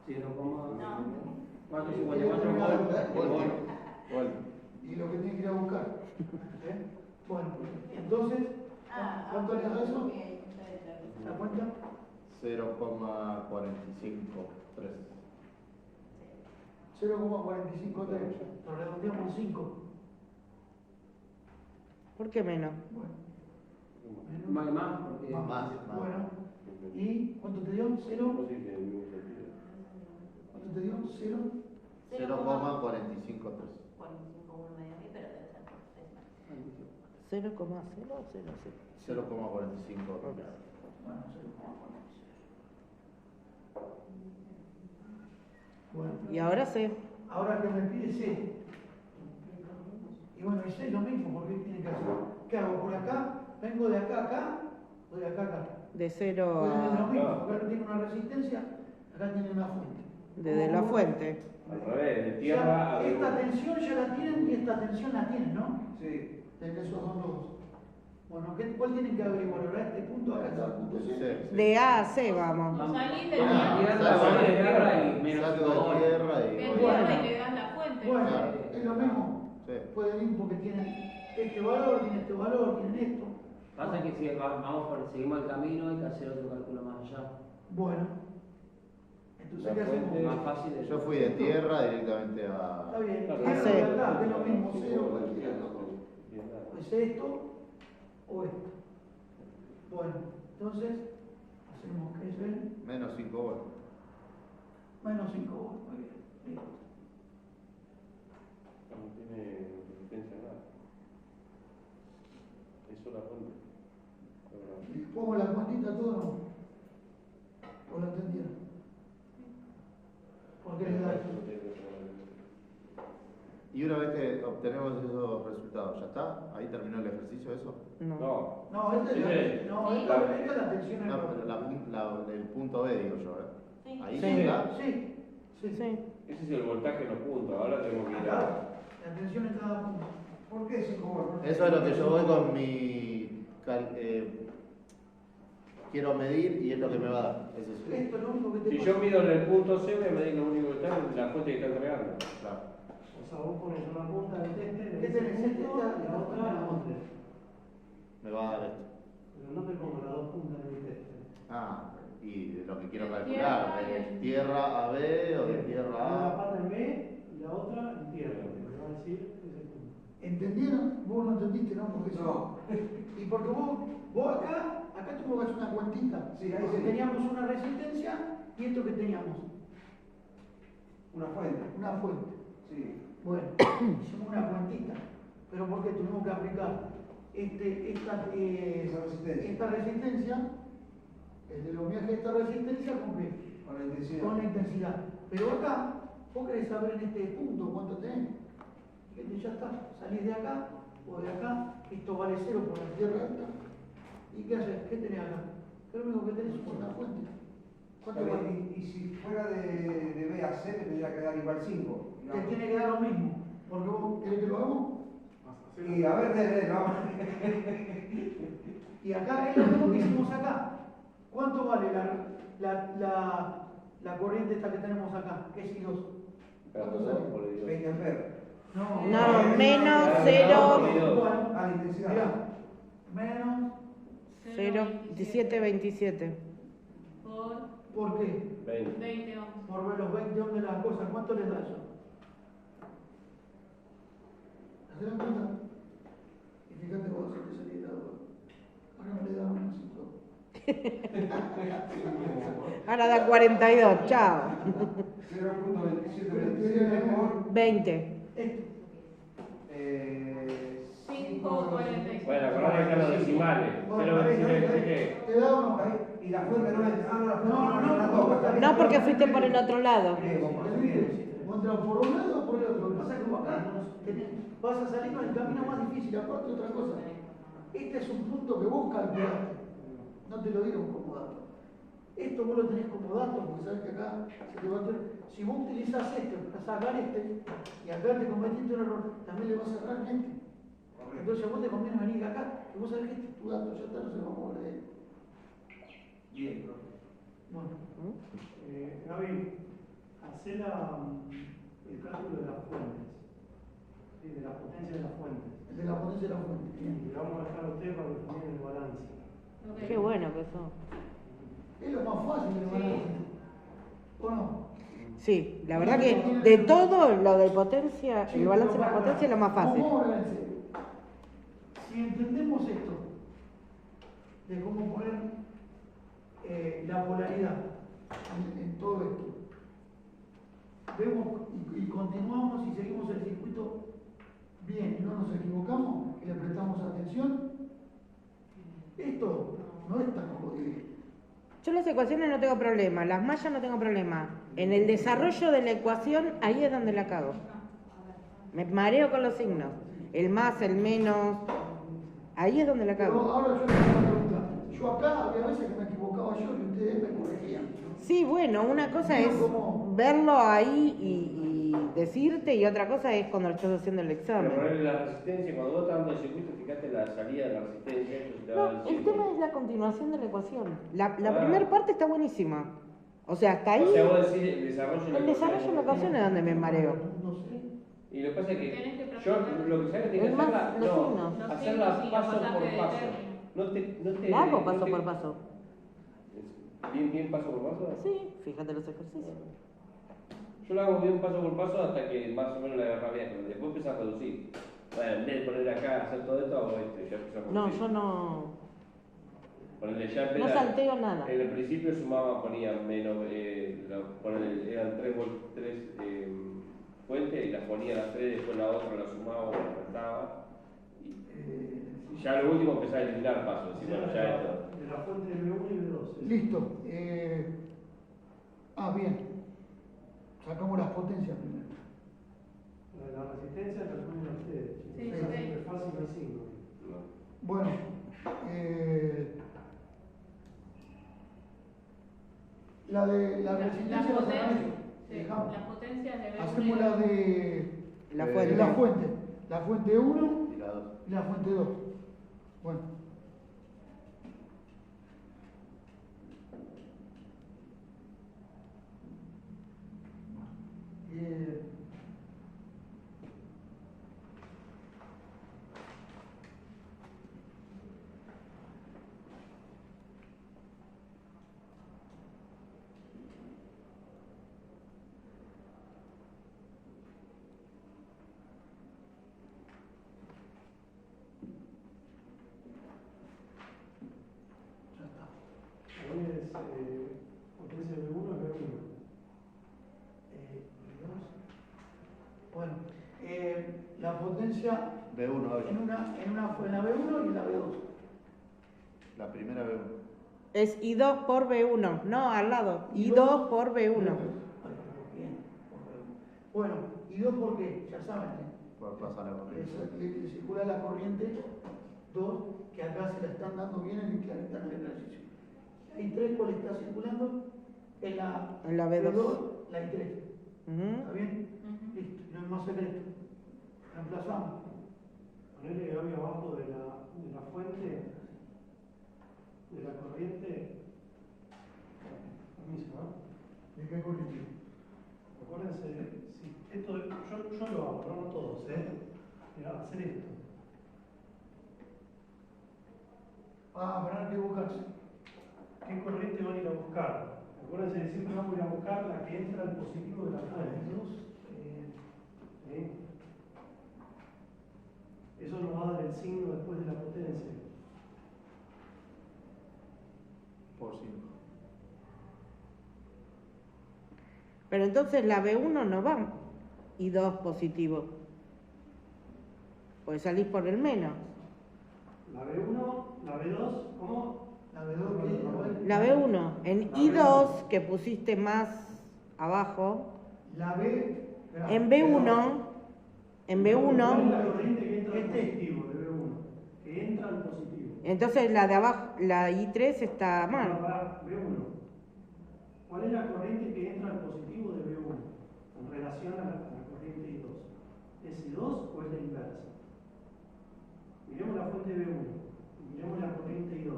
0,454 Volt. Y lo que tiene que ir a buscar. ¿Eh? Bueno, entonces, ¿cuánto le da eso? ¿La cuenta? 0,453. 0,453. Lo redondeamos 5. ¿Por qué menos? Bueno. Más, porque. Más. Bueno. ¿Y cuánto te dio? ¿0? ¿Cuánto te dio? ¿0? 0,453. 45 uno medio ahí, pero debe ser 0,000. 0,45. Bueno, 0,4. Bueno. Y ahora sé. Ahora que me pide C. Y bueno, y C es lo mismo, porque tiene que hacer. ¿Qué hago? ¿Por acá? ¿Vengo de acá a acá? ¿O de acá a acá? De 0 Pues es lo a. mismo, porque acá tiene una resistencia, acá tiene una fuente. Desde la fuente. Al revés, de O tierra sea, a esta B1. tensión ya la tienen y esta tensión la tienen, ¿no? Sí. Tienen esos dos nodos. Bueno, ¿cuál tienen que averiguar? Ahora este punto, acá está el punto C. Sí. De A a C vamos. Salís de Ah, tierra, salgo de tierra y menos Salgo de todo. tierra ves y. tierra y le das la fuente. Bueno, Claro. es lo mismo. Sí. Pueden ir porque tienen este valor, tienen este valor, tienen esto. Pasa que si seguimos el camino hay que hacer otro cálculo más allá. Bueno. Entonces, La ¿qué hacemos? fuente- Más fácil de. Yo fui de tierra directamente Está a. bien, Claro. tierra C. y acá, es lo mismo, cero, cualquiera. ¿Es esto o esto? Bueno, entonces, hacemos que es el Menos 5 volts. menos 5 volts. Muy bien, listo. No tiene resistencia a nada. Eso la fuente. ¿Y pongo la cuantita todo o no? ¿O lo entendieron? ¿Por qué le da esto? Y una vez que obtenemos esos resultados, ¿ya está? ¿Ahí terminó el ejercicio eso? No. No. No, esta es la, no, esta es la tensión No, error. pero el punto B digo yo, ¿eh? Sí. Ahí Sí. está. Sí, sí. Sí. Ese es el voltaje en los puntos. Ahora tenemos que ir a. Acá, la tensión en cada punto. ¿Por qué 5 volts? Eso es lo que yo voy con mi. Quiero medir y es lo que me va a dar. Es eso. Esto es lo único que te Si pasa. yo mido en el punto C, me medís lo único que está en la fuente que está entregando. Claro. O sea, vos pones una punta del teste, ¿Qué tenés? punto, Esta y la otra en la otra. Me va a dar esto. Pero no te pongo las dos puntas en el teste. Ah, y lo que quiero De calcular, tierra de y- tierra a B o de tierra Una A. pata en B y la ¿Entendieron? Vos no entendiste, ¿no? Porque No. Y porque vos acá tuvimos que hacer una cuentita. Sí, ahí Porque sí. teníamos una resistencia y esto que teníamos, Una fuente. una fuente. Sí. Bueno, hicimos una cuentita, pero porque tuvimos que aplicar esta resistencia, el de los viajes de esta resistencia con qué? Con la intensidad. Con la intensidad. Pero acá, vos querés saber en este punto cuánto tenés. Fíjate, ya está, salís de acá o de acá, esto vale 0 por la tierra alta. ¿Y qué haces? ¿Qué tenés acá? Que lo único que tenés es una fuente. ¿Cuánto Pero, vale? y si fuera de B a C, me tendría que dar igual 5. Te tiene que dar lo mismo. Porque vos querés que lo hagamos. Y a ver, vamos. Y acá es lo mismo que hicimos acá. ¿Cuánto vale la corriente esta que tenemos acá? Que es I2. ¿Cuánto sale? 20 amperes. No, menos 0, Bueno, Ah, la intensidad. mirá, menos, 0, 17, 27. ¿por qué? 20 ohms. Por ver los 20 ohms de las cosas, ¿cuánto les da eso? ¿Se dan cuenta? Y fíjate vos, que salí de agua. Ahora no le da unos 5. Ahora da 42, chao. 0.2727 por 20. Esto. 5,46. Bueno, acordate que están los decimales. 0,27, ¿Te da o no? Y la fuente no entra. Ah, no, la fuente No, la toca. No, porque fuiste por el otro lado. Vos entras por un lado o por el otro. Lo que pasa es que vos acá vas a salir con el camino más difícil. Aparte otra cosa. Este es un punto que vos calculaste. No te lo digo como dato. Esto vos lo tenés como dato, porque sabes que acá se te va a tener. Si vos utilizás este para sacar y acá te cometiste un error, también le vas a errar en este. Entonces a vos te conviene venir acá, y vos sabés que este es tu dato, ya está, no se va a mover de ahí. Bien, profe. Bueno, Gaby, hacé el cálculo de las fuentes, ¿sí? De la potencia de las fuentes. el de la potencia de la fuente. Y le vamos a dejar a usted para que también el balance. Ok. Qué bueno que eso. Es lo más fácil de balance. ¿O no? Sí, la verdad que de todo lo de potencia, el balance de la potencia es lo más fácil. Vamos a ver en serio. Si entendemos esto, de cómo poner la polaridad en todo esto, vemos y continuamos y seguimos el circuito bien y no nos equivocamos y le prestamos atención, esto no es tan jodido. Yo las ecuaciones no tengo problema, las mallas no tengo problema. En el desarrollo de la ecuación, ahí es donde la cago. Me mareo con los signos. El más, el menos. Ahí es donde la Pero cago. ahora yo les hago una pregunta. Yo acá había veces que me equivocaba yo y ustedes me corregían. Sí, bueno, una cosa es verlo ahí y decirte, y otra cosa es cuando lo estás haciendo el Pero examen. ponerle la resistencia, cuando vos estás dando el circuito, fíjate la salida de la resistencia, eso te va No, a el decir. tema es la continuación de la ecuación. La Ah. primera parte está buenísima. O sea, hasta ahí, O sea, vos decís el desarrollo de la el desarrollo de la ecuación es donde me mareo. No sé. Y lo que pasa es Tenés que que yo practicar. lo que sabes que tengo que Es más, hacerla, los no, signos. Los hacerla signos y paso los pasajes por de paso. término. No te, La hago no paso te- por paso. Bien paso por paso. Sí, fíjate los ejercicios. Yo lo hago bien paso por paso hasta que más o menos la agarra bien. Después empiezo a reducir. Bueno, en vez de poner acá, hacer todo esto, hago esto. Ya empiezo a No, reducir. yo no, Ponerle ya no salteo nada. En el principio sumaba, ponía menos, eran tres fuentes y las ponía las tres, después la otra la sumaba o la restaba. Y ya lo último empezaba a eliminar pasos, decir, bueno, ya esto. De la fuente de B1 y B2. Listo. Bien. Sacamos las potencias primero. La resistencia la ponen ustedes. Sí, Es ok. súper fácil así, ¿no? Bueno. La de la resistencia la sacamos. Dejamos. Las potencias de B1 Hacemos la de La Eh, fuente. la fuente. La fuente 1 y la 2. y la fuente 2. Bueno. potencia de B1 es B1. Bueno, la potencia B1, en la B1 y en la B2. la primera B1. Es I2 por B1, no, al lado. I2 por B1. Bien. Bueno, I2 por qué, ya saben, Por pasar la corriente. le circula la corriente 2, que acá se la están dando bien en el clarita en el ejercicio. La I3, ¿cuál está circulando? En la B2. La I3. ¿Está bien? Listo, no es más secreto. Reemplazamos. Ponele que había abajo de la fuente, de la corriente, lo mismo, ¿no? ¿De qué corriente? Acuérdense, si esto, yo lo hago, no todos, Mira, hacer esto. Para que buscarse. ¿Qué corriente van a ir a buscar? Acuérdense que siempre vamos a ir a buscar la que entra al positivo de la fuente. ¿Sí? Eso nos va a dar el signo después de la potencia. Por 5. Pero entonces la B1 no va I2 positivo. Pues salís por el menos. La B1, la B2, ¿cómo? La B2, La B1, en I2 que pusiste más abajo, la B. en B1, ¿Cuál es la corriente que entra al positivo de B1? Que entra al positivo. entonces la de abajo, la I3 está mal. Para B1. ¿Cuál es la corriente que entra al positivo de B1 en relación a la corriente I2? ¿Es I2 o es la inversa? Miremos la fuente B1 y miremos la corriente I2.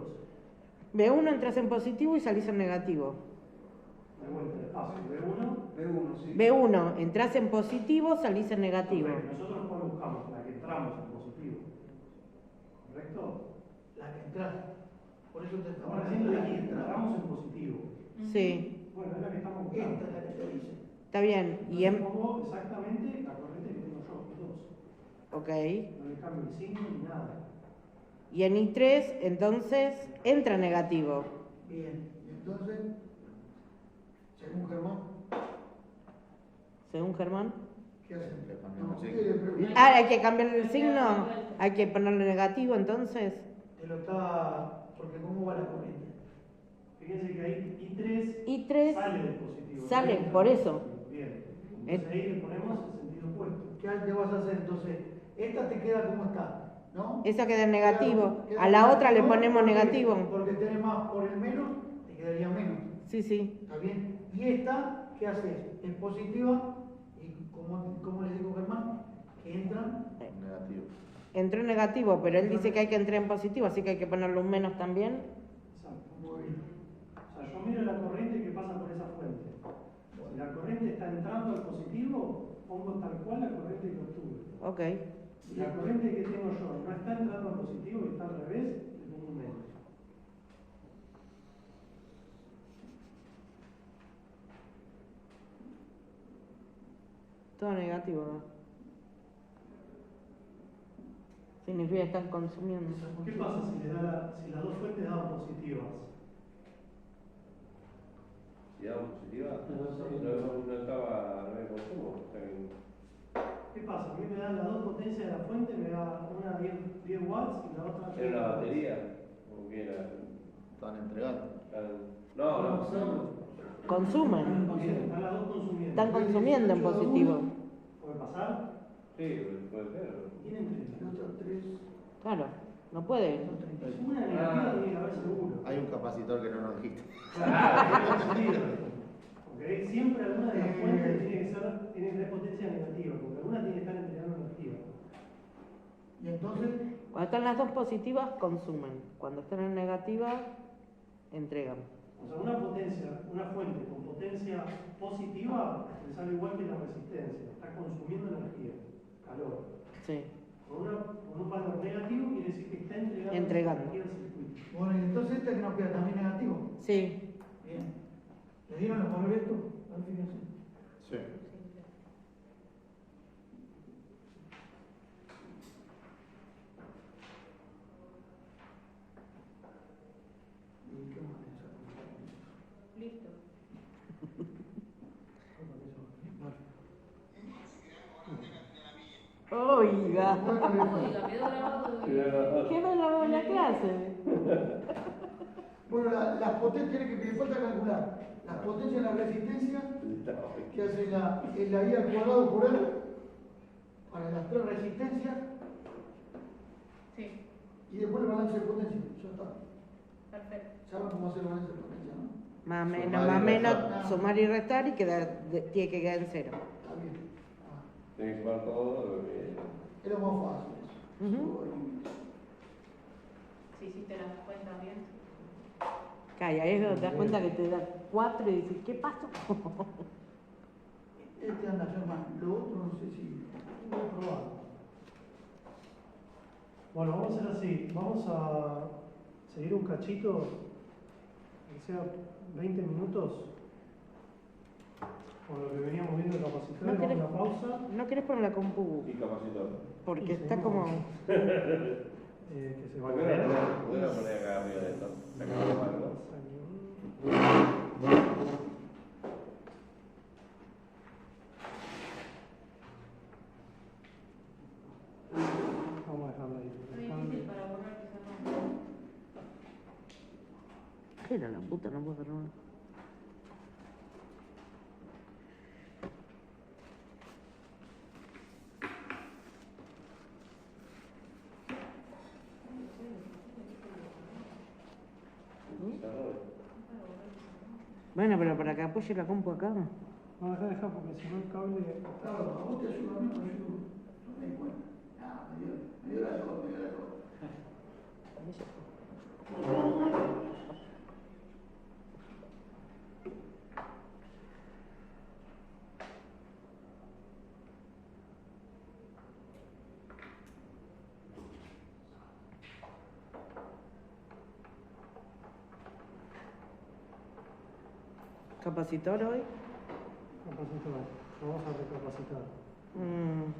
B1 entras en positivo y salís en negativo. De vuelta, despacio. B1. Sí. B1, entras en positivo, salís en negativo. Nosotros cuál buscamos, la que entramos en positivo. ¿Correcto? La que entras. Por eso te estamos Ahora diciendo siempre la que aquí entras. entramos en positivo. Sí, Bueno, es la que estamos buscando. Esta es la que te dice. está bien. Y Entonces pongo exactamente la corriente que tengo yo, I2. ok. No le cambio ni signo ni nada. Y en I3, entonces, entra negativo. Bien. Y entonces, según Germán, Según Germán. ¿qué hacen? Le cambiamos No, el signo. ustedes preguntan. Ah, hay que cambiarle el signo. Hay que ponerle negativo, entonces. Te lo está. Porque ¿cómo va la corriente? Fíjense que ahí I3 I3 sale del positivo. sale, entra por del eso. positivo. Bien. Entonces ahí le ponemos el sentido opuesto. ¿Qué vas a hacer entonces? Esta te queda como está, ¿no? Esa queda en negativo. Queda A la otra le negativo ponemos porque- negativo. Porque tenés más por el menos, te quedaría menos. Sí, sí. ¿Está bien? Y esta, ¿qué haces? Es positiva y como les digo Germán, que entran. Negativo. Entró en negativo, pero él dice que hay que entrar en positivo, así que hay que ponerle un menos también. Exacto. Muy bien. O sea, yo miro la corriente que pasa por esa fuente. Si la corriente está entrando al positivo, pongo tal cual la corriente que obtuve. Ok. Si la corriente que tengo yo no está entrando al positivo y está al revés, le pongo un menos. Todo negativo, ¿no? Significa que están consumiendo. ¿Qué pasa si las dos fuentes dan positivas? Si damos positiva, no estaba en el consumo. Está bien. ¿Qué pasa? A mí me dan las dos potencias de la fuente, me da una 10 watts y la otra 30 ¿Era una watts. batería? ¿O qué era? Están entregando. No. Consumen. Están las dos consumiendo. Están consumiendo en positivo. ¿Puede pasar? Sí, puede ser. ¿Quién entrega? El otro 3, Claro, no puede. Una negativa tiene que haber seguro. Hay un capacitor que no nos dijiste. ¿Ok? Siempre alguna de las fuentes tiene que tener potencia negativa, porque alguna tiene que estar entregando energía. y entonces, Cuando están las dos positivas, consumen. Cuando están en negativa, entregan. O sea, una fuente con potencia positiva le sale igual que la resistencia, está consumiendo energía, calor. Sí. Con un valor negativo quiere decir que está Entregando. energía al circuito. bueno, y entonces esta que nos queda también negativo. Sí. Bien. ¿Le dieron los valores esto? Al final sí. Sí. ¿Y qué más tenés acá? Oiga. Oiga, quedó grabado. ¿Qué me grabó en la clase? Bueno, las potencias que le falta calcular. Las potencias de la resistencia que hace la I al cuadrado por R para las tres resistencias Sí, y después el balance de potencia. Ya está. perfecto. Saben cómo hacer el balance de potencia, ¿no? Más o menos, sumar y restar y tiene que quedar en cero. Está bien. Tenés que sumar todo. Es lo más fácil eso. Ujú. Si hiciste las cuentas bien. Calla, ahí es donde te das cuenta que te da 4 y dices, ¿qué pasó? Este anda Germán, lo otro no sé si. Voy a probar. Bueno, vamos a hacer así. Vamos a seguir un cachito, que sea 20 minutos, con lo que veníamos viendo el capacitor. ¿No Vamos a querés- una pausa. ¿No querés poner la compu? Y capacitor. Porque Sí, está seguimos. como... Que se va a Voy a caer. poner acá arriba de esto. Acá la mano, ¿no? Vamos a dejarlo ahí. Es difícil para borrar, quizás no. ¿Qué era la puta? No puedo agarrar una. Bueno, pero para que apoye la compu acá. No, deja porque si no el cable. Claro, a vos te ayuda a mí, me ayuda. No me di cuenta. Ah, me dio la cosa, me dio la cosa. ¿Capacitor hoy? Capacitar. Vamos a recapacitar. Mm.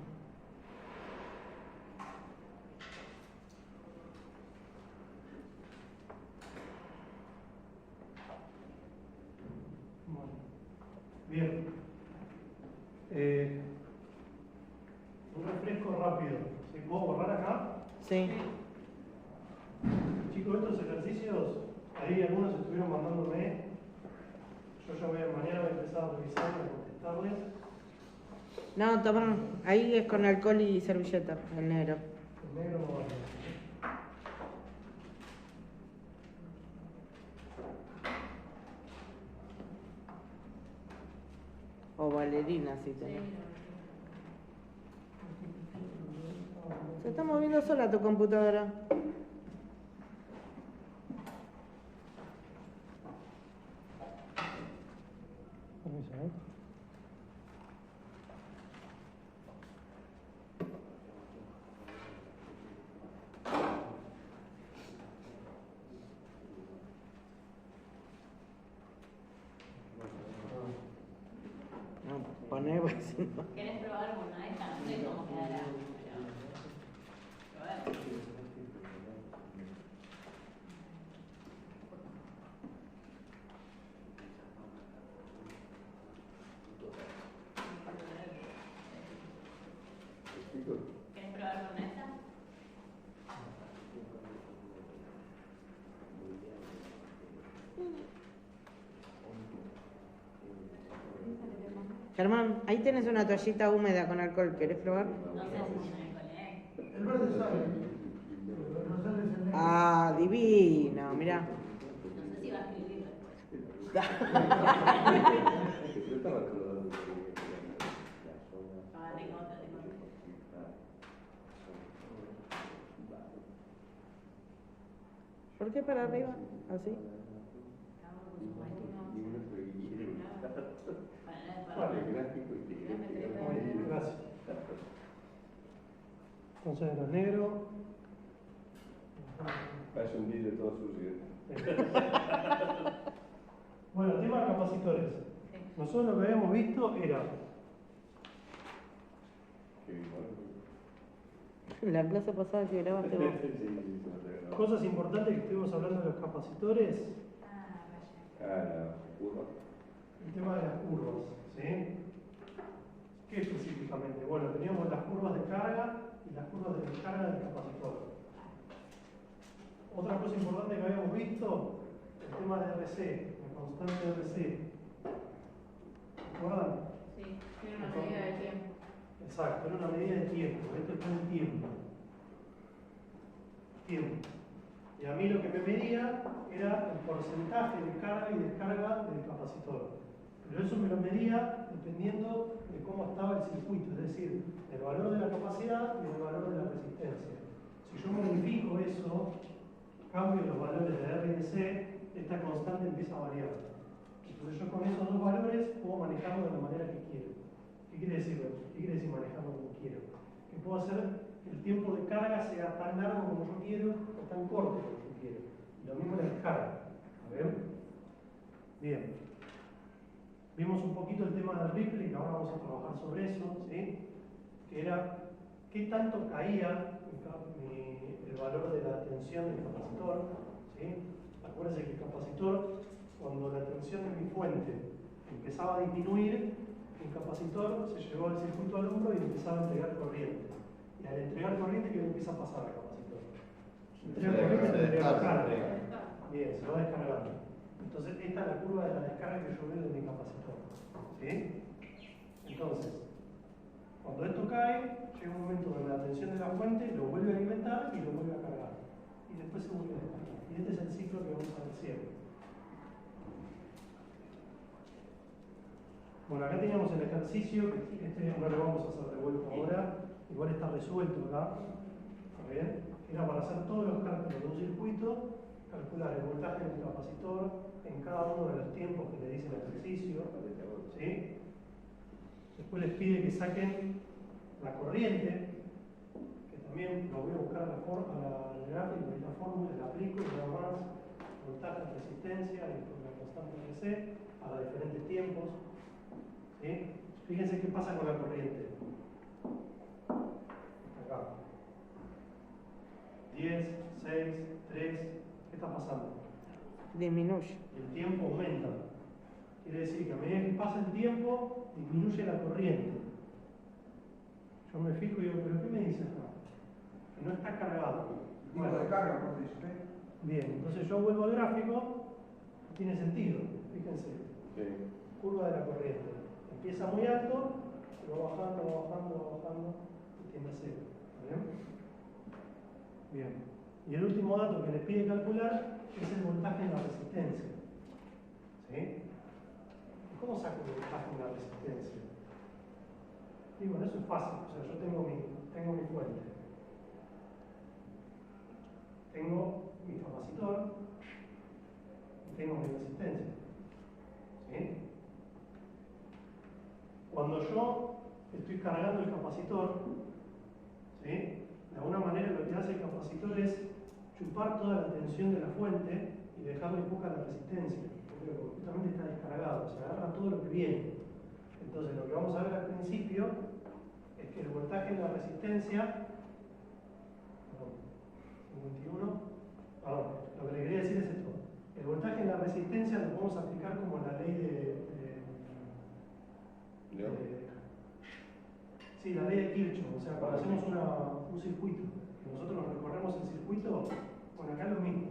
Bueno. Bien. Un refresco rápido. ¿Se puedo borrar acá? Sí. Chicos, estos ejercicios, ahí algunos estuvieron mandándome. Yo ya mañana voy a empezar a revisar y a contestarles. No, toma. Ahí es con alcohol y servilleta, el negro. El negro no vale. O valerina, si Sí, tenés. no. Se está moviendo sola tu computadora. Permiso, ¿eh? No, poné pues. ¿Querés probar alguna? Esta no sé cómo quedará. Pero a ver. ¿Querés probar alguna esta? Germán, ahí tenés una toallita húmeda con alcohol. ¿Querés probar? No sé si con alcohol, El verde sale. Pero no sale el negro. Ah, divino, mirá. No sé si va a escribir después. Ah, tengo otra, tengo otra. ¿Por qué para arriba? Así. Muy bien, gracias. Entonces era negro. Parece un vídeo todo sucio. Bueno, tema de capacitores. Nosotros lo que habíamos visto era La clase pasada que grabaste vos. cosas importantes que estuvimos hablando de los capacitores. La curva. El tema de las curvas, ¿sí? ¿Qué especificamos? básicamente? Bueno, teníamos las curvas de carga y las curvas de descarga del capacitor. Otra cosa importante que habíamos visto, el tema de RC, la constante RC. ¿Recuerdan? Sí, tiene una medida de tiempo. Exacto, era una medida de tiempo. Esto está en tiempo. Tiempo. Y a mí lo que me medía era el porcentaje de carga y descarga del capacitor. Pero eso me lo medía dependiendo de cómo estaba el circuito, es decir, del valor de la capacidad y del valor de la resistencia. Si yo modifico eso, cambio los valores de R y de C, esta constante empieza a variar. Entonces yo con esos dos valores puedo manejarlo de la manera que quiero. ¿Qué quiere decir? ¿Qué quiere decir manejarlo como quiero? Que puedo hacer que el tiempo de carga sea tan largo como yo quiero o tan corto como yo quiero. Y lo mismo la descarga. ¿A ver? Bien. Vimos un poquito el tema del ripple, que ahora vamos a trabajar sobre eso, ¿sí? Que era qué tanto caía el valor de la tensión del capacitor, ¿sí? Acuérdense que el capacitor, cuando la tensión de mi fuente empezaba a disminuir, el capacitor se llevó el circuito al hombro y empezaba a entregar corriente. Y al entregar corriente, ¿qué le empieza a pasar al capacitor? Entrega corriente, se entrega carga. Bien, se va descargando. Entonces, esta es la curva de la descarga que yo veo de mi capacitor. ¿Sí? Entonces, cuando esto cae, llega un momento donde la tensión de la fuente lo vuelve a alimentar y lo vuelve a cargar. Y después se vuelve a descargar. Y este es el ciclo que vamos a ver siempre. Bueno, acá teníamos el ejercicio, que este no lo vamos a hacer de vuelta ahora, igual está resuelto acá. ¿Está bien? Era para hacer todos los cálculos de un circuito, calcular el voltaje del capacitor en cada uno de los tiempos que le dice el ejercicio. ¿Sí? Después les pide que saquen la corriente, que también lo voy a buscar a la gráfica, y la fórmula, la aplico y nada más, voltaje, resistencia y la constante RC para diferentes tiempos. ¿Sí? Fíjense qué pasa con la corriente. Acá. 10, 6, 3, ¿qué está pasando? Disminuye. El tiempo aumenta. Quiere decir que a medida que pasa el tiempo, disminuye la corriente. Yo me fijo y digo, ¿pero qué me dice acá? Que no está cargado. Bueno, de carga, por eso. Bien, entonces yo vuelvo al gráfico, tiene sentido, fíjense. Sí. Curva de la corriente. Empieza muy alto, va bajando, y tiende a cero. Bien. Y el último dato que les pide calcular es el voltaje en la resistencia. ¿Sí? ¿Cómo saco el voltaje en la resistencia? Y bueno, eso es fácil. O sea, yo tengo mi fuente. Tengo mi capacitor y tengo mi resistencia. ¿Sí? Cuando yo estoy cargando el capacitor, ¿sí? De alguna manera lo que hace el capacitor es chupar toda la tensión de la fuente y dejarle poca la resistencia, porque justamente está descargado, se agarra todo lo que viene. Entonces lo que vamos a ver al principio es que el voltaje en la resistencia, 51, lo que le quería decir es esto, el voltaje en la resistencia lo podemos aplicar como la ley sí, la ley de Kirchhoff, o sea, cuando hacemos un circuito, que nosotros recorremos el circuito, bueno, acá es lo mismo.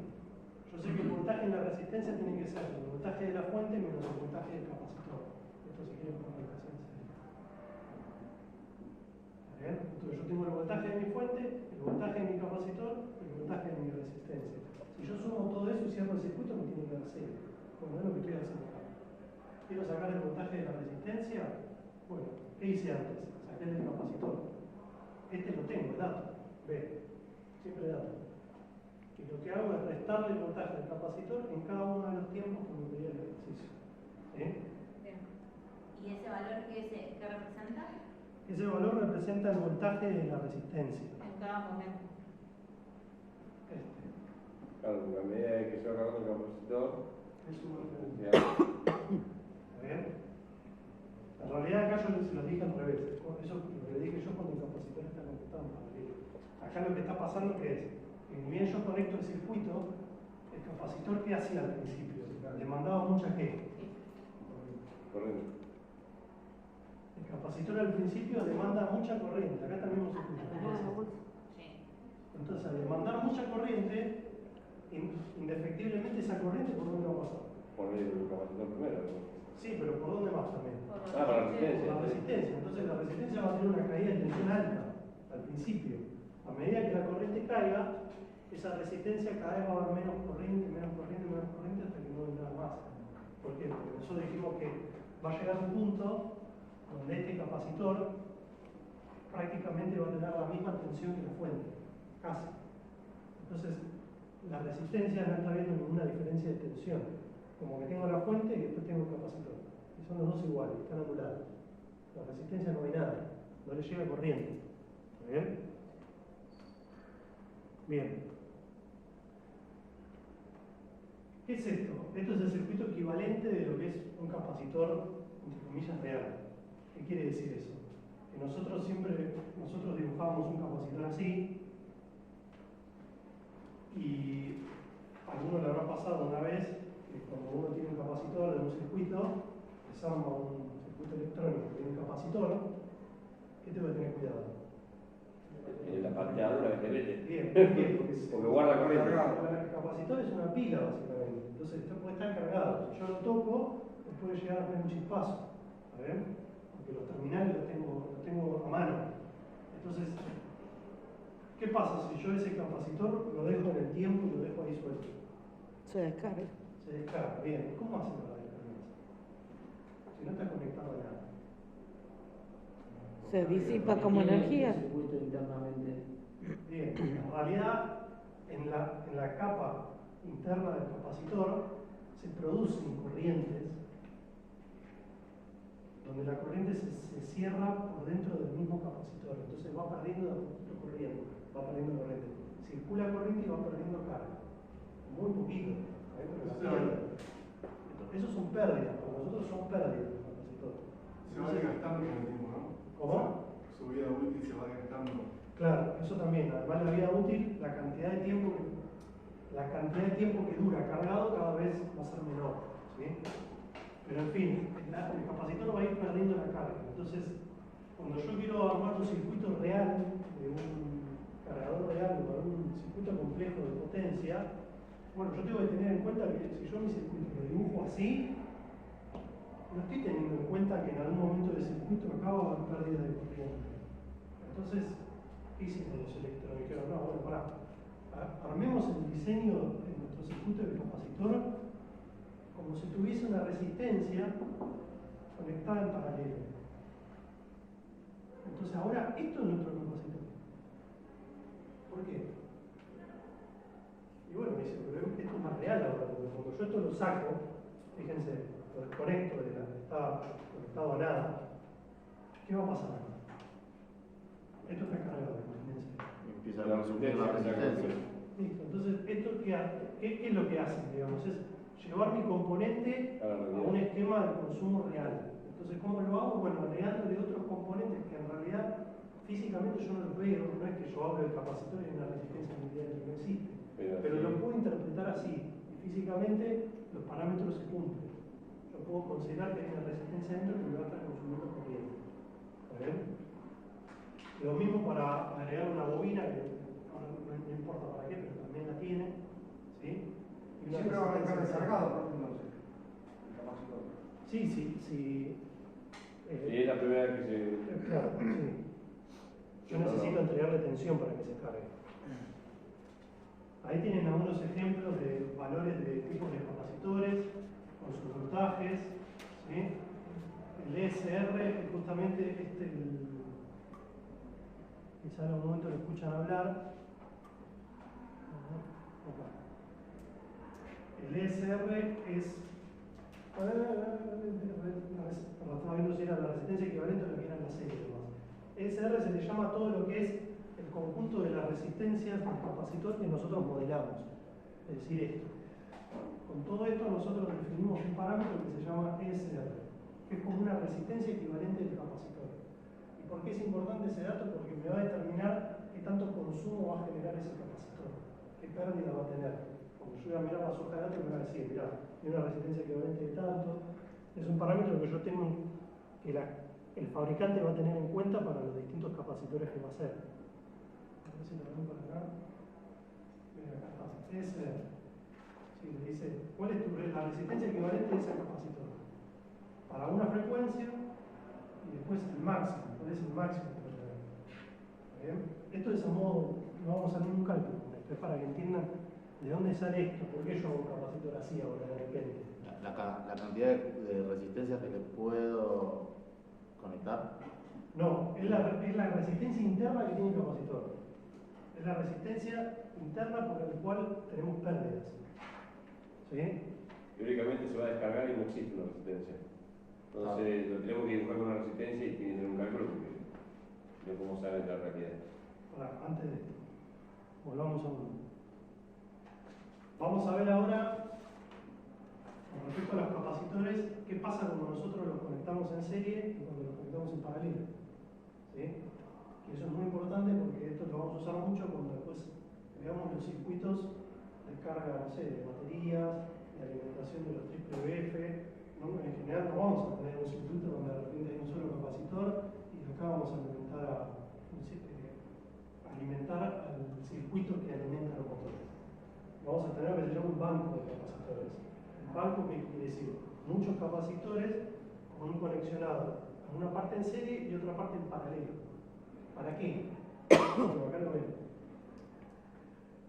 Yo sé que el voltaje en la resistencia tiene que ser el voltaje de la fuente menos el voltaje del capacitor. Esto si quieren poner la ecuación. ¿Está bien? Entonces yo tengo el voltaje de mi fuente, el voltaje de mi capacitor y el voltaje de mi resistencia. Si yo sumo todo eso y cierro el circuito, me tiene que dar cero. Bueno, es lo que estoy haciendo acá. Quiero sacar el voltaje de la resistencia. Bueno, ¿qué hice antes? Saqué el capacitor. Este lo tengo, el dato. B. Siempre dato. Y lo que hago es restarle el voltaje del capacitor en cada uno de los tiempos que me pedía el ejercicio. ¿Sí? Bien. ¿Y ese valor qué representa? Ese valor representa el voltaje de la resistencia. En cada momento. Claro, a medida que se va cargando el capacitor, Es un ya. ¿Está bien? En realidad acá yo se lo dije al revés. Eso lo que dije yo cuando el capacitor está conectado en paralelo. Acá lo que está pasando que es que ni bien yo conecto el circuito, el capacitor ¿qué hacía al principio? Le mandaba mucha G. Correcto. El El capacitor al principio demanda mucha corriente, acá también hemos escuchado. Entonces, al demandar mucha corriente, indefectiblemente esa corriente, ¿por dónde va a pasar? Por el capacitor primero. Sí, pero ¿por dónde más también? Para la resistencia. Por la resistencia. Entonces, la resistencia va a tener una caída de tensión alta al principio. A medida que la corriente caiga, esa resistencia cada vez va a haber menos corriente, hasta que no hay nada más. ¿Por qué? Porque nosotros dijimos que va a llegar un punto donde este capacitor prácticamente va a tener la misma tensión que la fuente, casi. Entonces, la resistencia no está viendo ninguna diferencia de tensión. Como que tengo la fuente y después tengo el capacitor. Y son los dos iguales, están anulados. La resistencia no hay nada, no le llega corriente. ¿Está bien? Bien. ¿Qué es esto? Esto es el circuito equivalente de lo que es un capacitor, entre comillas, real. ¿Qué quiere decir eso? Que nosotros dibujábamos un capacitor así, y a alguno le habrá pasado una vez que cuando uno tiene un capacitor de un circuito, se arma un circuito electrónico que tiene un capacitor, ¿qué tengo que tener cuidado? La pateadura que te mete. Bien, porque guarda corriente. El capacitor es una pila, básicamente. Entonces, esto puede estar cargado. Si yo lo toco, me puede llegar a tener un chispazo. ¿Está bien? Porque los terminales los tengo a mano. Entonces, ¿qué pasa si yo ese capacitor lo dejo en el tiempo y lo dejo ahí suelto? Se descarga. Se descarga. Bien. ¿Cómo hace para descargarse? Si no está conectado a nada. Se disipa como energía. Circuito internamente. Bien, en realidad, en la capa interna del capacitor se producen corrientes donde la corriente se cierra por dentro del mismo capacitor. Entonces va perdiendo de a poquito corriente, va perdiendo corriente. Circula corriente y va perdiendo carga. Muy poquito, pero la pierde. Esos son pérdidas, para nosotros son pérdidas del capacitor. Se va desgastando con el tiempo, ¿no? ¿Cómo? Su vida útil se va desgastando. Claro, eso también. Además, la vida útil, la cantidad de tiempo que dura cargado cada vez va a ser menor. ¿Sí? Pero en fin, el capacitor va a ir perdiendo la carga. Entonces, cuando yo quiero armar un circuito real, de un cargador real o de un circuito complejo de potencia, bueno, yo tengo que tener en cuenta que si yo mi circuito lo dibujo así, no estoy teniendo en cuenta que en algún momento del circuito acá va a haber pérdida de corriente. Entonces, ¿qué hicimos los electrones? Dijeron, no, bueno, pará. Armemos el diseño de nuestro circuito de capacitor como si tuviese una resistencia conectada en paralelo. Entonces ahora, esto es nuestro capacitor. ¿Por qué? Y bueno, me dice, pero esto es más real ahora, porque cuando yo esto lo saco, fíjense, lo desconecto, está conectado a nada, ¿qué va a pasar? Esto está cargado, imagínense. Empieza a consumir la resistencia. Listo, entonces, ¿esto qué es lo que hace? Digamos, es llevar mi componente a un esquema de consumo real. Entonces, ¿cómo lo hago? Bueno, agregándole otros componentes que en realidad físicamente yo no los veo, no es que yo abro el capacitor y hay una resistencia mundial que no existe. Pero lo puedo interpretar así, y físicamente los parámetros se cumplen. Yo puedo considerar que hay una resistencia dentro que me va a estar consumiendo corriente. ¿Está bien? Lo mismo para agregar una bobina, que no importa para qué, pero también la tiene. ¿Sí? Y una Siempre va a estar resistencia descargado, entonces, el capacitor. Sí. Sí, es la primera vez que se. Claro, sí. Yo necesito entregarle tensión para que se cargue. Ahí tienen algunos ejemplos de valores de tipos de capacitores, con sus voltajes. ¿Sí? El ESR es justamente quizá en algún momento lo escuchan hablar. El ESR es. Estaba viendo si era la resistencia equivalente o la que era la serie. ESR se le llama todo lo que es el conjunto de las resistencias del capacitor que nosotros modelamos. Es decir, esto. Con todo esto nosotros definimos un parámetro que se llama ESR, que es como una resistencia equivalente del capacitor. ¿Y por qué es importante ese dato? Porque me va a determinar qué tanto consumo va a generar ese capacitor, qué pérdida va a tener. Cuando yo voy a mirar la hoja de datos me va a decir, mirá, tiene una resistencia equivalente de tanto. Es un parámetro que yo tengo que el fabricante va a tener en cuenta para los distintos capacitores que va a hacer. A ver si lo ven por acá. Mira, acá está. Sí, le dice, ¿cuál es la resistencia equivalente de ese capacitor? Para una frecuencia y después el máximo. ¿Cuál es el máximo? ¿Bien? Esto es a modo, no vamos a hacer ningún cálculo con esto, es para que entiendan de dónde sale esto, por qué yo hago un capacitor así ahora de repente. La cantidad de resistencias que le puedo conectar. No, es la resistencia interna que tiene el capacitor. Es la resistencia interna por la cual tenemos pérdidas. ¿Sí? Teóricamente se va a descargar y no existe una resistencia. Entonces lo tenemos que dibujar con una resistencia y tiene que tener un cálculo porque no podemos saber la realidad. Ahora, antes de esto, volvamos a uno. Vamos a ver ahora, con respecto a los capacitores, qué pasa cuando nosotros los conectamos en serie y cuando los conectamos en paralelo. ¿Sí? Y eso es muy importante porque esto lo vamos a usar mucho cuando después veamos los circuitos de carga, no sé, de baterías, de alimentación de los triple BF. ¿No? En general no vamos a tener un circuito donde de repente hay un solo capacitor y de acá vamos a alimentar al circuito que alimenta los motores. Vamos a tener lo que se llama un banco de capacitores. Un banco que quiere decir muchos capacitores con un conexionado en una parte en serie y otra parte en paralelo. ¿Para qué? Bueno, acá lo ven.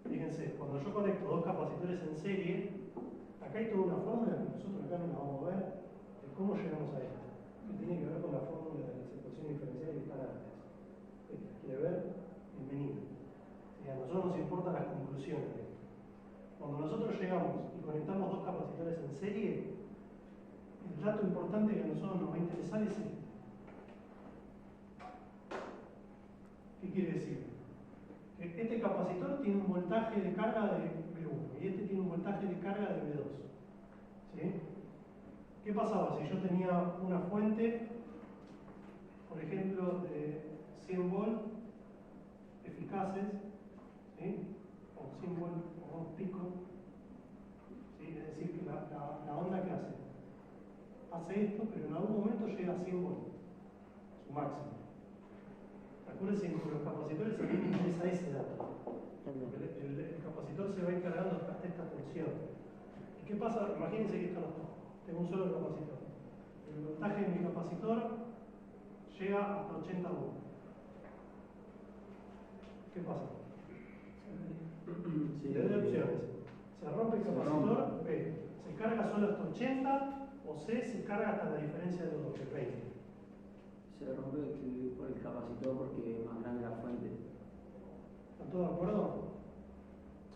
Fíjense, cuando yo conecto dos capacitores en serie, acá hay toda una fórmula que nosotros acá no la vamos a ver de cómo llegamos a esto, que tiene que ver con la fórmula de las ecuaciones diferenciales que están antes. El que quiere ver, bienvenido. A nosotros nos importan las conclusiones de esto. Cuando nosotros llegamos y conectamos dos capacitores en serie, el dato importante que a nosotros nos va a interesar es este. ¿Qué quiere decir? Que este capacitor tiene un voltaje de carga de B1 y este tiene un voltaje de carga de B2. ¿Sí? ¿Qué pasaba si yo tenía una fuente, por ejemplo, de 100 volts eficaces, ¿sí? O 100 volts o un pico? ¿Sí? Es decir, que la onda que hace esto, pero en algún momento llega a 100 volts, su máximo. Acuérdense que con los capacitores a mí me interesa ese dato. El capacitor se va encargando hasta esta tensión. ¿Y qué pasa? Imagínense que esto no está. Tengo un solo capacitor. El voltaje de mi capacitor llega hasta 80 volts. ¿Qué pasa? Sí, Le doy opciones. Se rompe el capacitor, B. Se carga solo hasta 80 o C se carga hasta la diferencia de los 20. Se rompe por el capacitor porque es más grande la fuente. ¿Están todos de acuerdo?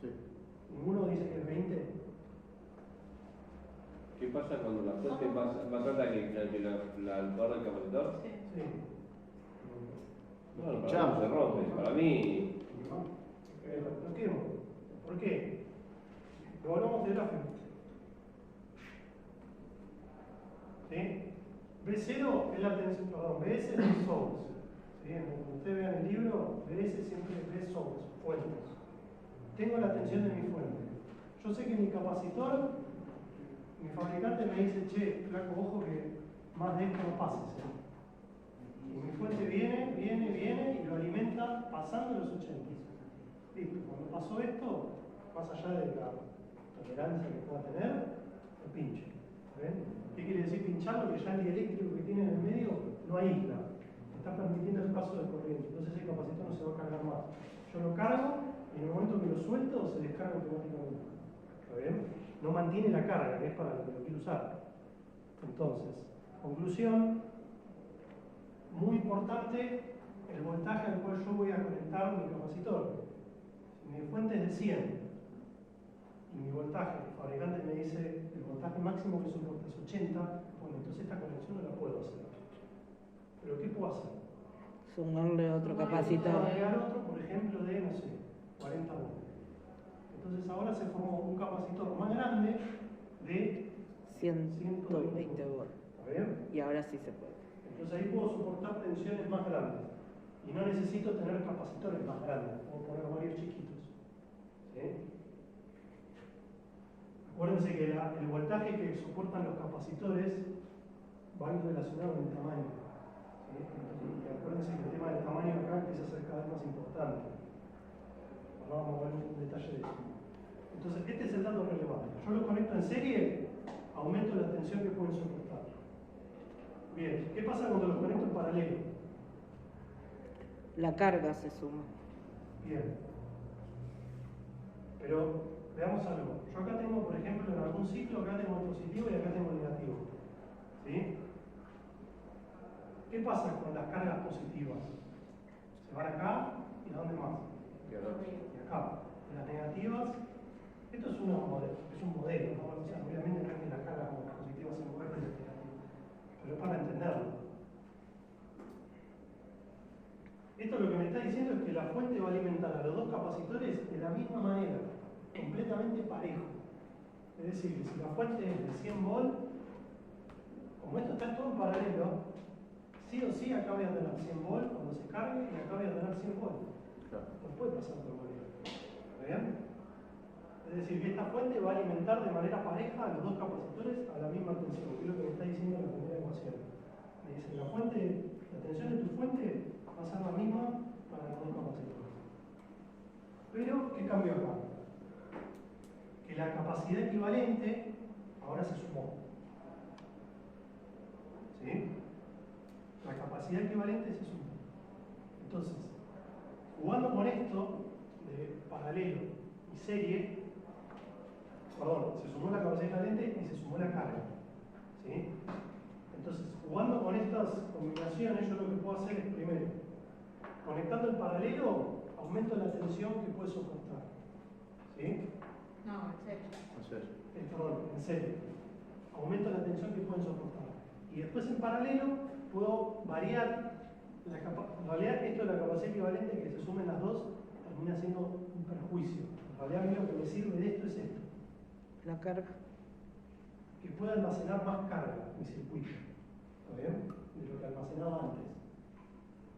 Sí. ¿Ninguno dice que es 20? ¿Qué pasa cuando la fuente es más alta que el poder del capacitor? Sí. Bueno, para mí no se rompe. Para mí. Lo quemo. ¿Por qué? Lo hablamos de gráfico. ¿Sí? B0 es la tensión, perdón, BS es el source. ¿Sí? Cuando ustedes vean el libro, BS siempre es B source, fuentes. Tengo la tensión de mi fuente. Yo sé que mi capacitor, mi fabricante me dice, che, flaco, ojo que más de esto no pases. Y mi fuente viene y lo alimenta pasando los 80. Listo, cuando pasó esto, más allá de la tolerancia que pueda tener, lo pincho. ¿Ven? ¿Qué quiere decir pincharlo? Que ya el dieléctrico que tiene en el medio lo aísla, está permitiendo el paso de corriente, entonces ese capacitor no se va a cargar más. Yo lo cargo y en el momento que lo suelto se descarga automáticamente. ¿Está bien? No mantiene la carga, que es para lo que lo quiero usar. Entonces, conclusión, muy importante el voltaje al cual yo voy a conectar mi capacitor. Si mi fuente es de 100 y mi voltaje, el fabricante me dice el voltaje máximo que soporta es 80, bueno, entonces esta conexión no la puedo hacer. ¿Pero qué puedo hacer? Sumarle otro capacitor. Agregar otro, por ejemplo, de, no sé, 40 volts. Entonces ahora se formó un capacitor más grande de 120 volts. ¿Está bien? Y ahora sí se puede. Entonces ahí puedo soportar tensiones más grandes. Y no necesito tener capacitores más grandes. Puedo poner varios chiquitos. ¿Sí? Acuérdense que el voltaje que soportan los capacitores va a ir relacionado con el tamaño. Y acuérdense que el tema del tamaño acá empieza a ser cada vez más importante. Ahora vamos a ver un detalle de eso. Entonces, este es el dato relevante. Yo lo conecto en serie, aumento la tensión que pueden soportar. Bien, ¿qué pasa cuando los conecto en paralelo? La carga se suma. Bien. Pero veamos algo. Yo acá tengo, por ejemplo, en algún ciclo, acá tengo el positivo y acá tengo el negativo. ¿Sí? ¿Qué pasa con las cargas positivas? Se van acá y ¿a dónde más? Y acá. Las negativas, esto es un modelo, ¿no? O sea, obviamente no es que las cargas positivas se mueven y las negativas, pero es para entenderlo. Esto lo que me está diciendo es que la fuente va a alimentar a los dos capacitores de la misma manera, completamente parejo. Es decir, que si la fuente es de 100 volt, como esto está todo en paralelo, sí o sí acá voy a tener 100 volt cuando se cargue y acá voy a tener 100 volt. No puede pasar de otra manera. ¿Está bien? Es decir, que esta fuente va a alimentar de manera pareja a los dos capacitores a la misma tensión, que es lo que me está diciendo la primera ecuación. Me dice, la tensión de tu fuente va a ser la misma para los dos capacitores. Pero, ¿qué cambió acá? Que la capacidad equivalente ahora se sumó. ¿Sí? La capacidad equivalente se sumó. Entonces, jugando con esto de paralelo y serie, se sumó la capacidad equivalente y se sumó la carga. ¿Sí? Entonces, jugando con estas combinaciones, yo lo que puedo hacer es primero, conectando el paralelo, aumento la tensión que puede soportar. ¿Sí? No, en serio. En serio. Aumento la tensión que pueden soportar. Y después en paralelo puedo variar en realidad esto de la capacidad equivalente, que se sumen las dos, termina siendo un perjuicio. En realidad a mí lo que me sirve de esto es esto. La carga. Que pueda almacenar más carga mi circuito. ¿Está bien? De lo que almacenaba antes.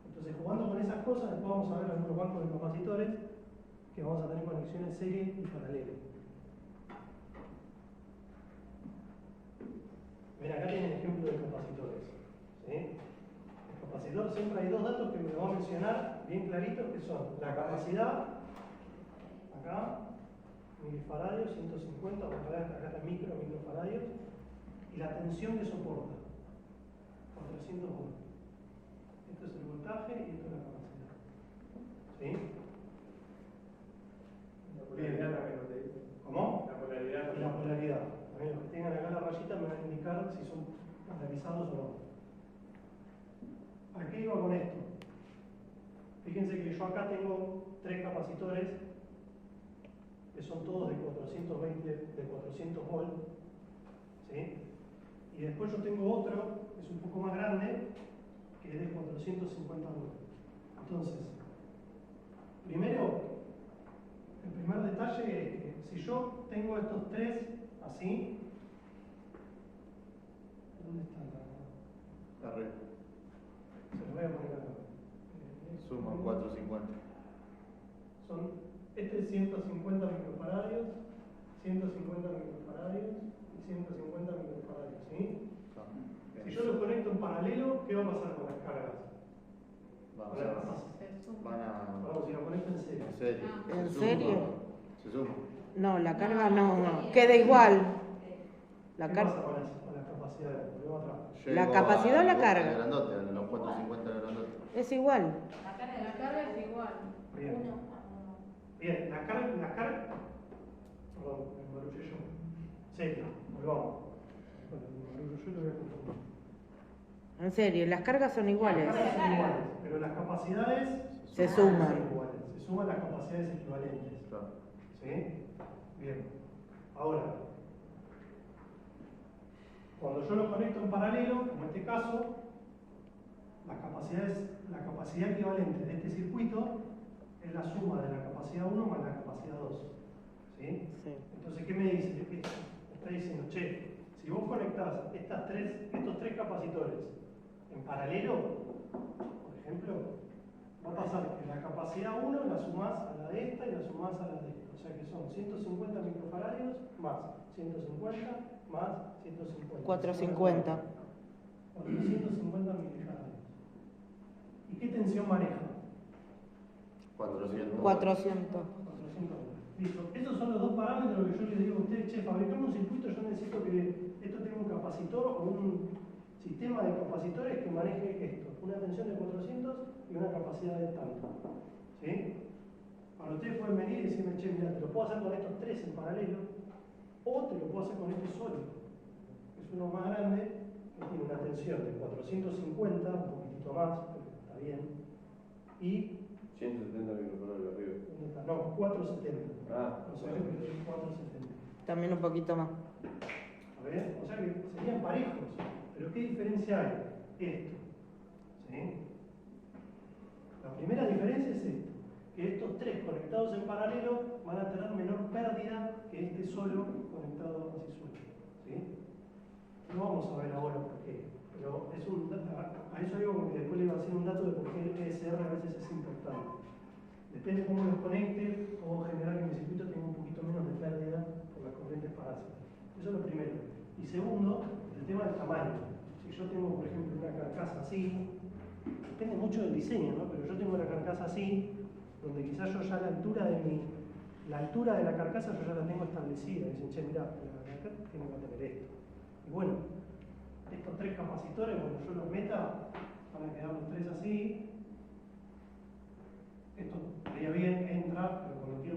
Entonces, jugando con esas cosas, después vamos a ver algunos bancos de capacitores que vamos a tener conexiones serie y paralelo. Ven, acá tienen ejemplo de capacitores. ¿Sí? El capacitor siempre hay dos datos que me lo va a mencionar bien claritos, que son la capacidad, acá, milifaradios, 150, acá está microfaradios, y la tensión que soporta, 400 volts. Esto es el voltaje y esto es la capacidad. ¿Sí? La polaridad también lo te dice. ¿Cómo? La polaridad. Y la polaridad. También los que tengan acá la rayita me van a indicar si son polarizados o no. ¿A qué iba con esto? Fíjense que yo acá tengo tres capacitores que son todos de 400 volts, ¿sí? Y después yo tengo otro que es un poco más grande, que es de 450 volts. Entonces, primero, el primer detalle es que si yo tengo estos tres así, ¿dónde están? Arriba. Se los voy a poner acá. Suma 450. Este es 150 microfaradios, 150 microfaradios y 150 microfaradios, ¿sí? Si yo los conecto en paralelo, ¿qué va a pasar con las cargas? Vamos, si lo conecto en serie. ¿En serio? Se suma. No, la carga no. Queda igual. ¿Qué pasa con las capacidades? Volvemos atrás. ¿La capacidad o la carga? Al grandote, a los 450 del grandote. Es igual. La carga es igual. Bien, la carga, perdón, me embarullé yo. Serio, volvamos. Bueno, me embarullé yo, lo voy a confundir. En serio, las cargas son iguales. Las cargas son iguales, pero las capacidades Se suman. son iguales. Se suman las capacidades equivalentes. ¿Sí? Bien. Ahora, cuando yo lo conecto en paralelo, como en este caso, la capacidad equivalente de este circuito es la suma de la capacidad 1 más la capacidad 2. ¿Sí? Sí. Entonces, ¿qué me dice? Me está diciendo, che, si vos conectás estos tres capacitores en paralelo, por ejemplo, va a pasar que la capacidad 1 la sumás a la de esta y la sumás a la de esta. O sea que son 150 microfaradios más 150 más 150. 450. 450 milifaradios. ¿Qué tensión maneja? 400. 400. 400. Listo. Estos son los dos parámetros que yo le digo a ustedes, che, fabricamos un circuito, yo necesito que esto tenga un capacitor o un sistema de capacitores que maneje esto. Una tensión de 400 y una capacidad de tanto. ¿Sí? Ahora ustedes pueden venir y decirme, che, mira, te lo puedo hacer con estos tres en paralelo, o te lo puedo hacer con este solo. Es uno más grande, que tiene una tensión de 450, un poquitito más, pero está bien, y 170 microfarads arriba. ¿dónde está? No, 470. Ah, O sea que 470. También un poquito más. ¿A ver? O sea que serían parejos. Pero ¿qué diferencia hay? Esto. ¿Sí? La primera diferencia es esto. Que estos tres conectados en paralelo van a tener menor pérdida que este solo conectado así suelto. ¿Sí? No vamos a ver ahora por qué. Pero es a eso digo porque después le iba a hacer un dato de por qué el ESR a veces es importante. Depende de cómo los conecte, puedo generar que mi circuito tenga un poquito menos de pérdida por las corrientes parásitas. Eso es lo primero. Y segundo, el tema del tamaño. Si yo tengo, por ejemplo, una carcasa así, depende mucho del diseño, ¿no? Pero yo tengo una carcasa así, donde quizás yo ya la altura de la carcasa yo ya la tengo establecida. Dicen, che, mirá, la carcasa tiene que tener esto. Y bueno, estos tres capacitores, cuando yo los meta, van a quedar los tres así. Esto estaría bien, entra,